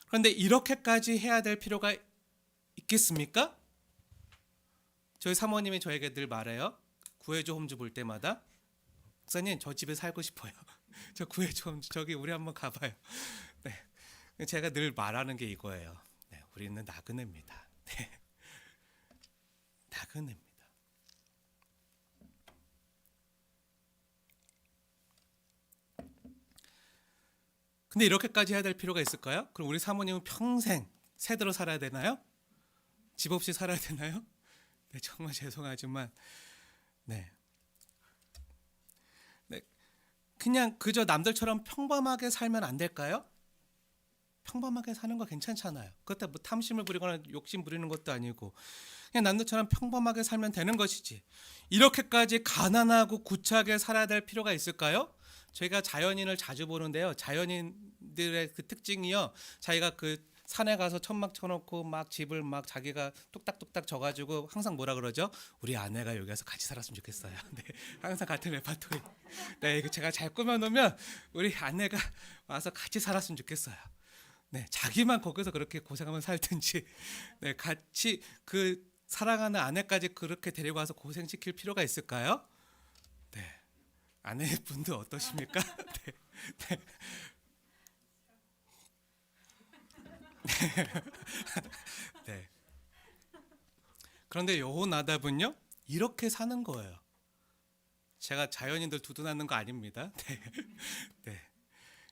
그런데 이렇게까지 해야 될 필요가 있겠습니까? 저희 사모님이 저에게 늘 말해요. 구해줘 홈즈 볼 때마다 목사님 저 집에 살고 싶어요. 저 구해줘 홈즈 저기 우리 한번 가봐요. 네, 제가 늘 말하는 게 이거예요. 네, 우리는 나그네입니다. 네, 나그네입니다. 근데 이렇게까지 해야 될 필요가 있을까요? 그럼 우리 사모님은 평생 새들어 살아야 되나요? 집 없이 살아야 되나요? 네, 정말 죄송하지만 네, 그냥 그저 남들처럼 평범하게 살면 안 될까요? 평범하게 사는 거 괜찮잖아요. 그렇다고 뭐 탐심을 부리거나 욕심 부리는 것도 아니고 그냥 남들처럼 평범하게 살면 되는 것이지 이렇게까지 가난하고 구차하게 살아야 될 필요가 있을까요? 저희가 자연인을 자주 보는데요. 자연인들의 그 특징이요, 자기가 그 산에 가서 천막 쳐놓고 막 집을 막 자기가 뚝딱뚝딱 져가지고 항상 뭐라 그러죠? 우리 아내가 여기 와서 같이 살았으면 좋겠어요. 네, 항상 같은 레파토리. 네, 이거 제가 잘 꾸며놓으면 우리 아내가 와서 같이 살았으면 좋겠어요. 네, 자기만 거기서 그렇게 고생하면 살든지, 네, 같이 그 사랑하는 아내까지 그렇게 데리고 와서 고생시킬 필요가 있을까요? 네, 아내분도 어떠십니까? 네, 네. 네. 그런데 여호나답은요 이렇게 사는 거예요. 제가 자연인들 두둔하는 거 아닙니다. 네. 네.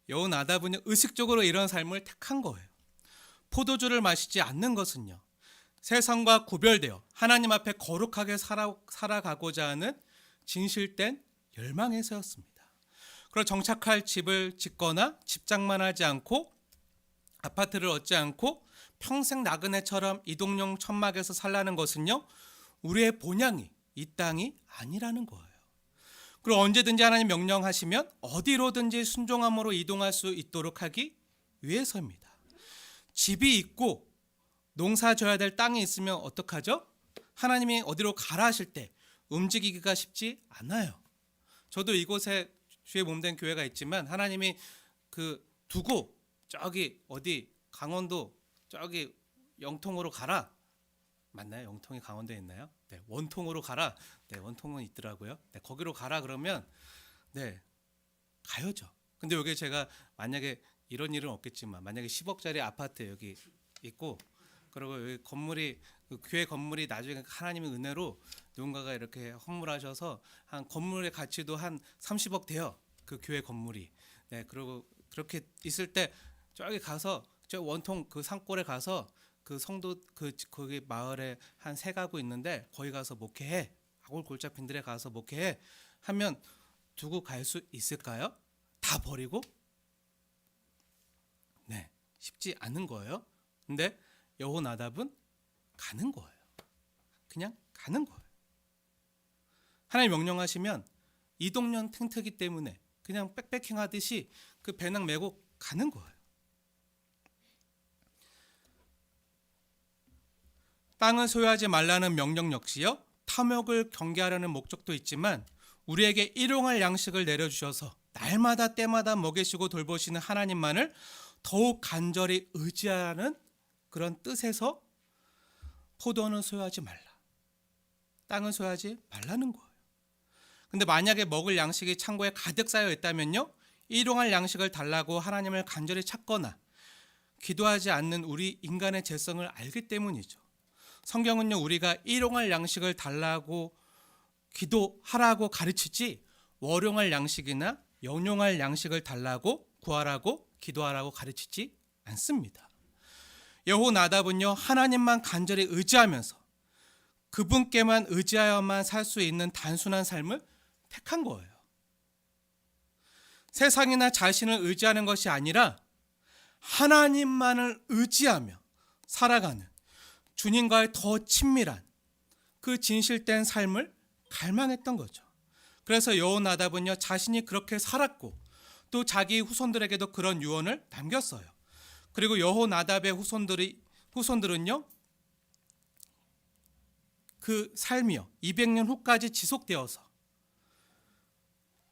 여호나답은요 의식적으로 이런 삶을 택한 거예요. 포도주를 마시지 않는 것은요 세상과 구별되어 하나님 앞에 거룩하게 살아가고자 하는 진실된 열망에서였습니다. 그리고 정착할 집을 짓거나 집장만 하지 않고 아파트를 얻지 않고 평생 나그네처럼 이동용 천막에서 살라는 것은요 우리의 본향이 이 땅이 아니라는 거예요. 그리고 언제든지 하나님 명령하시면 어디로든지 순종함으로 이동할 수 있도록 하기 위해서입니다. 집이 있고 농사 져야 될 땅이 있으면 어떡하죠? 하나님이 어디로 가라 하실 때 움직이기가 쉽지 않아요. 저도 이곳에 주의 몸된 교회가 있지만 하나님이 그 두고 저기 어디 강원도 저기 영통으로 가라. 맞나요? 영통이 강원도에 있나요? 네, 원통으로 가라. 네, 원통은 있더라고요. 네, 거기로 가라 그러면 네, 가요죠. 근데 여기 제가 만약에 이런 일은 없겠지만 만약에 10억짜리 아파트 여기 있고 그리고 여기 건물이 그 교회 건물이 나중에 하나님의 은혜로 누군가가 이렇게 헌물하셔서 한 건물의 가치도 한 30억 돼요. 그 교회 건물이. 네, 그리고 그렇게 있을 때 저기 가서 저 원통 그 산골에 가서 그 성도 그 거기 마을에 한 세 가구 있는데 거기 가서 목회해. 아골 골짜 빈들에 가서 목회해 하면 두고 갈 수 있을까요? 다 버리고? 네, 쉽지 않은 거예요. 근데 여호나답은 가는 거예요. 그냥 가는 거예요. 하나님 명령하시면 이동용 텐트기 때문에 그냥 백패킹 하듯이 그 배낭 메고 가는 거예요. 땅을 소유하지 말라는 명령 역시요 탐욕을 경계하려는 목적도 있지만 우리에게 일용할 양식을 내려주셔서 날마다 때마다 먹이시고 돌보시는 하나님만을 더욱 간절히 의지하는 그런 뜻에서 포도는 소유하지 말라. 땅은 소유하지 말라는 거예요. 근데 만약에 먹을 양식이 창고에 가득 쌓여 있다면요. 일용할 양식을 달라고 하나님을 간절히 찾거나 기도하지 않는 우리 인간의 죄성을 알기 때문이죠. 성경은요. 우리가 일용할 양식을 달라고 기도하라고 가르치지 월용할 양식이나 영용할 양식을 달라고 구하라고 기도하라고 가르치지 않습니다. 여호나답은요. 하나님만 간절히 의지하면서 그분께만 의지하여만 살 수 있는 단순한 삶을 택한 거예요. 세상이나 자신을 의지하는 것이 아니라 하나님만을 의지하며 살아가는 주님과의 더 친밀한 그 진실된 삶을 갈망했던 거죠. 그래서 여호나답은요 자신이 그렇게 살았고 또 자기 후손들에게도 그런 유언을 남겼어요. 그리고 여호나답의 후손들은요 그 삶이요 200년 후까지 지속되어서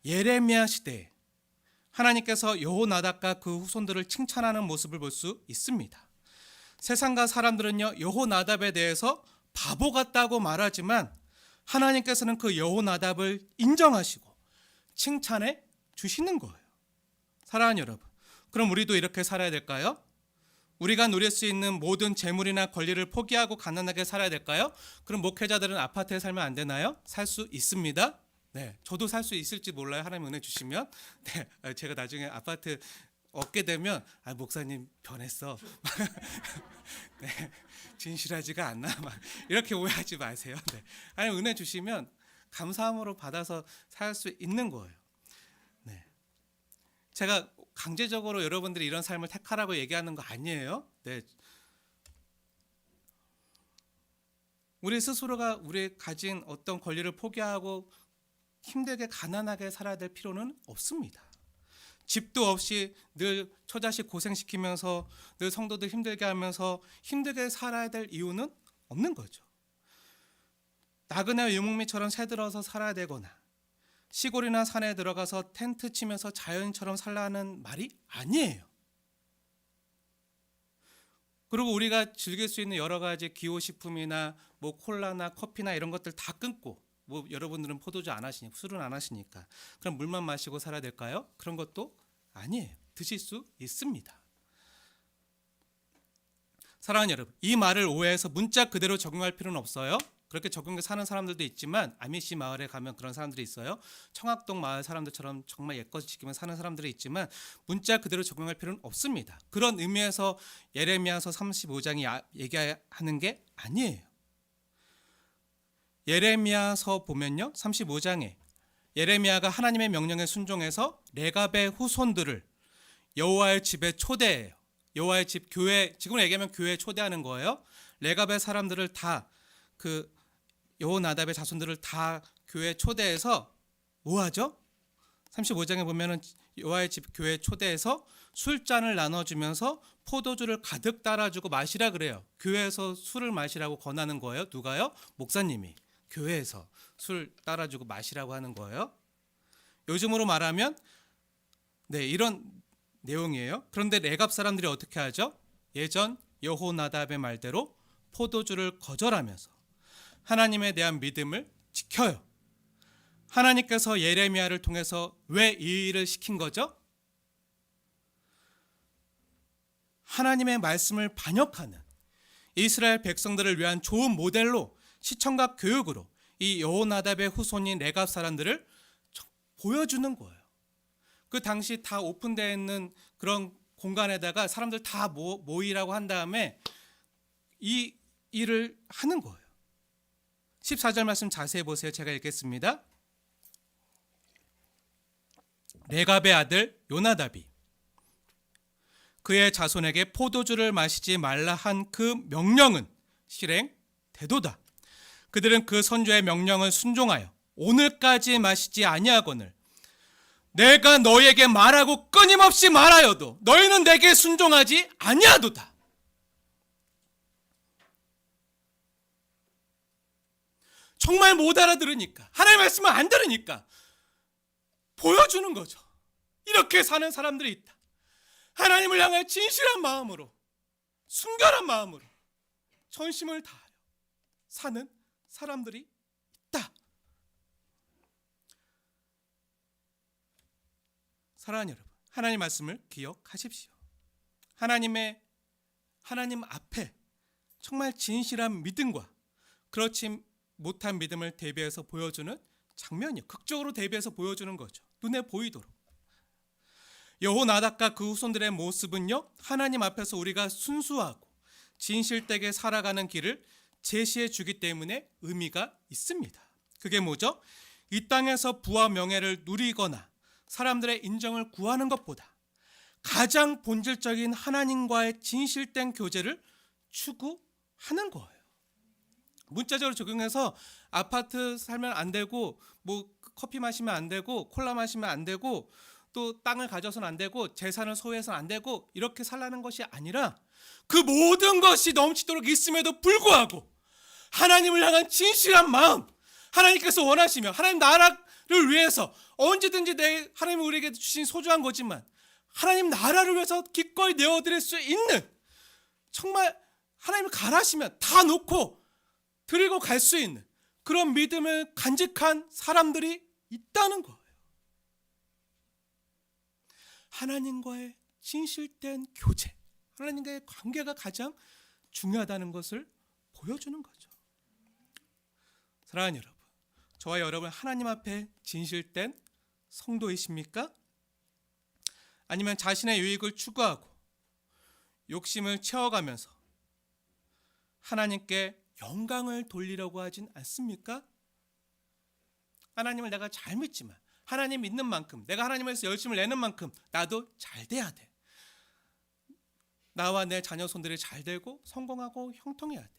예레미야 시대에 하나님께서 여호나답과 그 후손들을 칭찬하는 모습을 볼 수 있습니다. 세상과 사람들은요 여호나답에 대해서 바보 같다고 말하지만 하나님께서는 그 여호나답을 인정하시고 칭찬해 주시는 거예요. 사랑하는 여러분, 그럼 우리도 이렇게 살아야 될까요? 우리가 누릴 수 있는 모든 재물이나 권리를 포기하고 가난하게 살아야 될까요? 그럼 목회자들은 아파트에 살면 안 되나요? 살 수 있습니다. 네, 저도 살 수 있을지 몰라요. 하나님 은혜 주시면. 네, 제가 나중에 아파트 얻게 되면 목사님 변했어. 네, 진실하지가 않나 막 이렇게 오해하지 마세요. 네, 하나님 은혜 주시면 감사함으로 받아서 살 수 있는 거예요. 네, 제가 강제적으로 여러분들이 이런 삶을 택하라고 얘기하는 거 아니에요. 네, 우리 스스로가 우리 가진 어떤 권리를 포기하고 힘들게 가난하게 살아야 될 필요는 없습니다. 집도 없이 늘 처자식 고생시키면서 늘 성도들 힘들게 하면서 힘들게 살아야 될 이유는 없는 거죠. 나그네 유목민처럼 새들어서 살아야 되거나 시골이나 산에 들어가서 텐트 치면서 자연인처럼 살라는 말이 아니에요. 그리고 우리가 즐길 수 있는 여러 가지 기호식품이나 뭐 콜라나 커피나 이런 것들 다 끊고 뭐 여러분들은 포도주 안 하시니까 술은 안 하시니까 그럼 물만 마시고 살아야 될까요? 그런 것도 아니에요. 드실 수 있습니다. 사랑하는 여러분, 이 말을 오해해서 문자 그대로 적용할 필요는 없어요. 그렇게 적용해 사는 사람들도 있지만 아미시 마을에 가면 그런 사람들이 있어요. 청학동 마을 사람들처럼 정말 옛것을 지키며 사는 사람들이 있지만 문자 그대로 적용할 필요는 없습니다. 그런 의미에서 예레미야서 35장이 얘기하는 게 아니에요. 예레미야서 보면요, 35장에 예레미야가 하나님의 명령에 순종해서 레갑의 후손들을 여호와의 집에 초대해요. 여호와의 집 교회, 지금 얘기하면 교회에 초대하는 거예요. 레갑의 사람들을 다 그 여호나답의 자손들을 다 교회에 초대해서 뭐 하죠? 35장에 보면은 여호와의 집 교회에 초대해서 술잔을 나눠주면서 포도주를 가득 따라주고 마시라 그래요. 교회에서 술을 마시라고 권하는 거예요. 누가요? 목사님이 교회에서 술 따라주고 마시라고 하는 거예요. 요즘으로 말하면 이런 내용이에요. 그런데 레갑 사람들이 어떻게 하죠? 예전 여호나답의 말대로 포도주를 거절하면서 하나님에 대한 믿음을 지켜요. 하나님께서 예레미야를 통해서 왜 이 일을 시킨 거죠? 하나님의 말씀을 반역하는 이스라엘 백성들을 위한 좋은 모델로 시청각 교육으로 이 여호나답의 후손인 레갑 사람들을 보여주는 거예요. 그 당시 다 오픈되어 있는 그런 공간에다가 사람들 다 모이라고 한 다음에 이 일을 하는 거예요. 14절 말씀 자세히 보세요. 제가 읽겠습니다. 레갑의 아들 요나답이 그의 자손에게 포도주를 마시지 말라 한 그 명령은 실행되도다. 그들은 그 선조의 명령을 순종하여 오늘까지 마시지 아니하거늘 내가 너희에게 말하고 끊임없이 말하여도 너희는 내게 순종하지 아니하도다. 정말 못 알아들으니까, 하나님의 말씀을 안 들으니까 보여주는 거죠. 이렇게 사는 사람들이 있다. 하나님을 향해 진실한 마음으로, 순결한 마음으로 전심을 다하여 사는 사람들이 있다. 사랑하는 여러분, 하나님 말씀을 기억하십시오. 하나님 앞에 정말 진실한 믿음과 그렇지 못한 믿음을 대비해서 보여주는 장면이요. 극적으로 대비해서 보여주는 거죠. 눈에 보이도록. 여호나답과 그 후손들의 모습은요, 하나님 앞에서 우리가 순수하고 진실되게 살아가는 길을 제시해 주기 때문에 의미가 있습니다. 그게 뭐죠? 이 땅에서 부와 명예를 누리거나 사람들의 인정을 구하는 것보다 가장 본질적인 하나님과의 진실된 교제를 추구하는 거예요. 문자적으로 적용해서 아파트 살면 안 되고, 뭐 커피 마시면 안 되고, 콜라 마시면 안 되고, 또 땅을 가져서는 안 되고, 재산을 소유해서는 안 되고, 이렇게 살라는 것이 아니라 그 모든 것이 넘치도록 있음에도 불구하고 하나님을 향한 진실한 마음, 하나님께서 원하시며 하나님 나라를 위해서 언제든지 하나님이 우리에게 주신 소중한 거지만 하나님 나라를 위해서 기꺼이 내어드릴 수 있는, 정말 하나님을 가라시면 다 놓고 드리고 갈 수 있는 그런 믿음을 간직한 사람들이 있다는 거예요. 하나님과의 진실된 교제, 하나님과의 관계가 가장 중요하다는 것을 보여주는 거죠. 사랑하는 여러분, 저와 여러분 하나님 앞에 진실된 성도이십니까? 아니면 자신의 유익을 추구하고 욕심을 채워가면서 하나님께 영광을 돌리려고 하진 않습니까? 하나님을 내가 잘 믿지만 하나님 믿는 만큼, 내가 하나님에서 열심을 내는 만큼 나도 잘 돼야 돼. 나와 내 자녀 손들이 잘 되고 성공하고 형통해야 돼.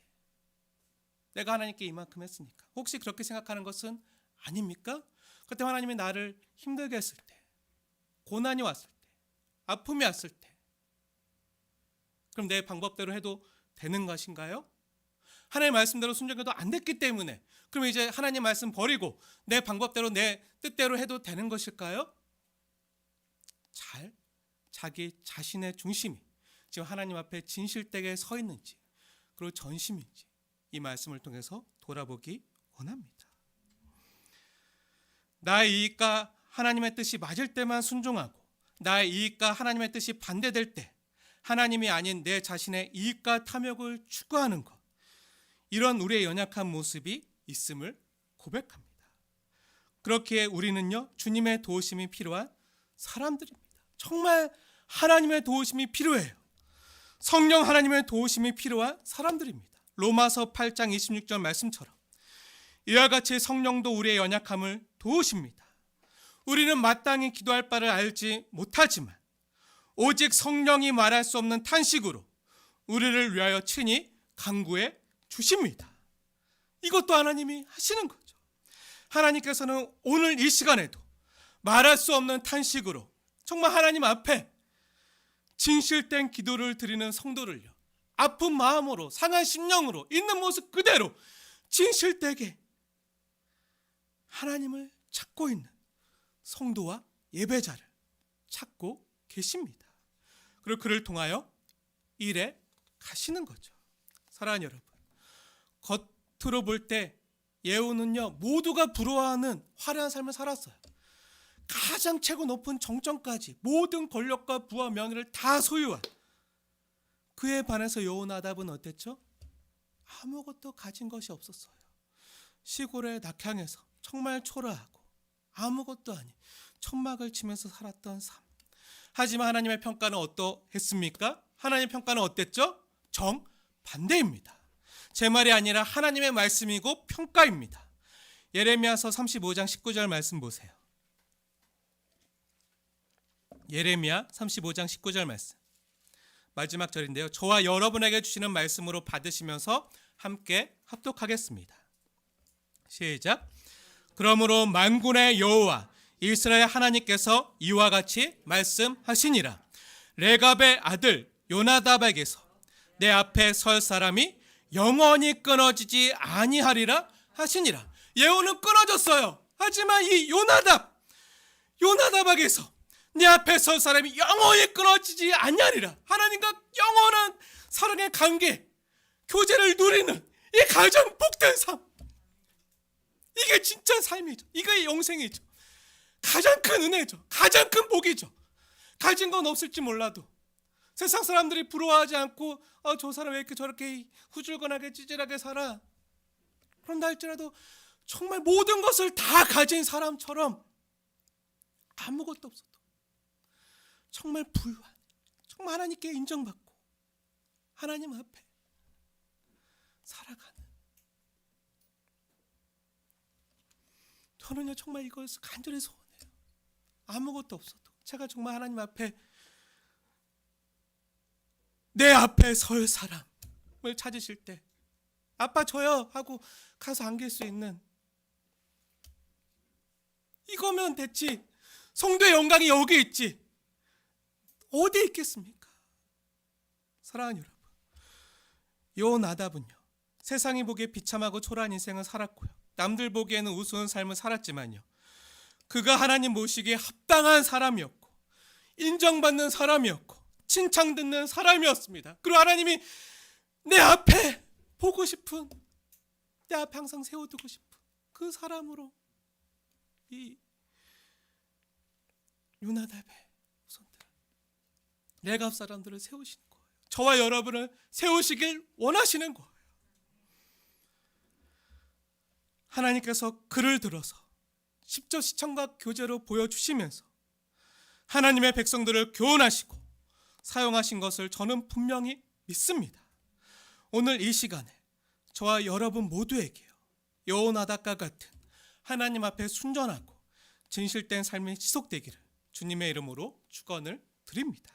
내가 하나님께 이만큼 했으니까. 혹시 그렇게 생각하는 것은 아닙니까? 그때 하나님이 나를 힘들게 했을 때, 고난이 왔을 때, 아픔이 왔을 때, 그럼 내 방법대로 해도 되는 것인가요? 하나님 말씀대로 순종해도 안 됐기 때문에 그럼 이제 하나님 말씀 버리고 내 방법대로 내 뜻대로 해도 되는 것일까요? 자기 자신의 중심이 지금 하나님 앞에 진실되게 서 있는지, 그리고 전심인지 이 말씀을 통해서 돌아보기 원합니다. 나의 이익과 하나님의 뜻이 맞을 때만 순종하고 나의 이익과 하나님의 뜻이 반대될 때 하나님이 아닌 내 자신의 이익과 탐욕을 추구하는 것, 이런 우리의 연약한 모습이 있음을 고백합니다. 그렇기에 우리는요, 주님의 도우심이 필요한 사람들입니다. 정말 하나님의 도우심이 필요해요. 성령 하나님의 도우심이 필요한 사람들입니다. 로마서 8장 26절 말씀처럼 이와 같이 성령도 우리의 연약함을 도우십니다. 우리는 마땅히 기도할 바를 알지 못하지만 오직 성령이 말할 수 없는 탄식으로 우리를 위하여 친히 간구해 주십니다. 이것도 하나님이 하시는 거죠. 하나님께서는 오늘 이 시간에도 말할 수 없는 탄식으로 정말 하나님 앞에 진실된 기도를 드리는 성도를요, 아픈 마음으로 상한 심령으로 있는 모습 그대로 진실되게 하나님을 찾고 있는 성도와 예배자를 찾고 계십니다. 그리고 그를 통하여 일에 가시는 거죠. 사랑하는 여러분, 겉으로 볼 때 예후는요, 모두가 부러워하는 화려한 삶을 살았어요. 가장 최고 높은 정점까지 모든 권력과 부와 명예를 다 소유한 그에 반해서 여호나답은 어땠죠? 아무것도 가진 것이 없었어요. 시골의 낙향에서 정말 초라하고 아무것도 아닌 천막을 치면서 살았던 삶. 하지만 하나님의 평가는 어떠했습니까? 하나님의 평가는 어땠죠? 정반대입니다. 제 말이 아니라 하나님의 말씀이고 평가입니다. 예레미야서 35장 19절 말씀 보세요. 예레미야 35장 19절 말씀, 마지막 절인데요, 저와 여러분에게 주시는 말씀으로 받으시면서 함께 합독하겠습니다. 시작. 그러므로 만군의 여호와 이스라엘 하나님께서 이와 같이 말씀하시니라. 레갑의 아들 요나답에게서 내 앞에 설 사람이 영원히 끊어지지 아니하리라 하시니라. 예후는 끊어졌어요. 하지만 이 요나답에게서 내 앞에 설 사람이 영원히 끊어지지 아니하리라. 하나님과 영원한 사랑의 관계, 교제를 누리는 이 가장 복된 삶, 이게 진짜 삶이죠. 이게 영생이죠. 가장 큰 은혜죠. 가장 큰 복이죠. 가진 건 없을지 몰라도 세상 사람들이 부러워하지 않고 저 사람 왜 이렇게 저렇게 후줄근하게 찌질하게 살아, 그런다 할지라도 정말 모든 것을 다 가진 사람처럼 아무것도 없어도 정말 부유한, 정말 하나님께 인정받고 하나님 앞에 살아가는, 저는요 정말 이것을 간절히 소원해요. 아무것도 없어도 제가 정말 하나님 앞에 내 앞에 설 사람을 찾으실 때 아빠 저요 하고 가서 안길 수 있는, 이거면 됐지. 성도의 영광이 여기 있지 어디에 있겠습니까? 사랑하는 여러분, 요나답은요 세상이 보기에 비참하고 초라한 인생을 살았고요, 남들 보기에는 우스운 삶을 살았지만요, 그가 하나님 모시기에 합당한 사람이었고 인정받는 사람이었고 칭찬 듣는 사람이었습니다. 그리고 하나님이 내 앞에 보고 싶은, 내 앞에 항상 세워두고 싶은 그 사람으로 이 요나답의 후손들, 레갑 사람들을 세우시는 거예요. 저와 여러분을 세우시길 원하시는 거예요. 하나님께서 그를 들어서 십조 시청각 교제로 보여주시면서 하나님의 백성들을 교훈하시고 사용하신 것을 저는 분명히 믿습니다. 오늘 이 시간에 저와 여러분 모두에게요, 여호나답과 같은 하나님 앞에 순전하고 진실된 삶이 지속되기를 주님의 이름으로 축원을 드립니다.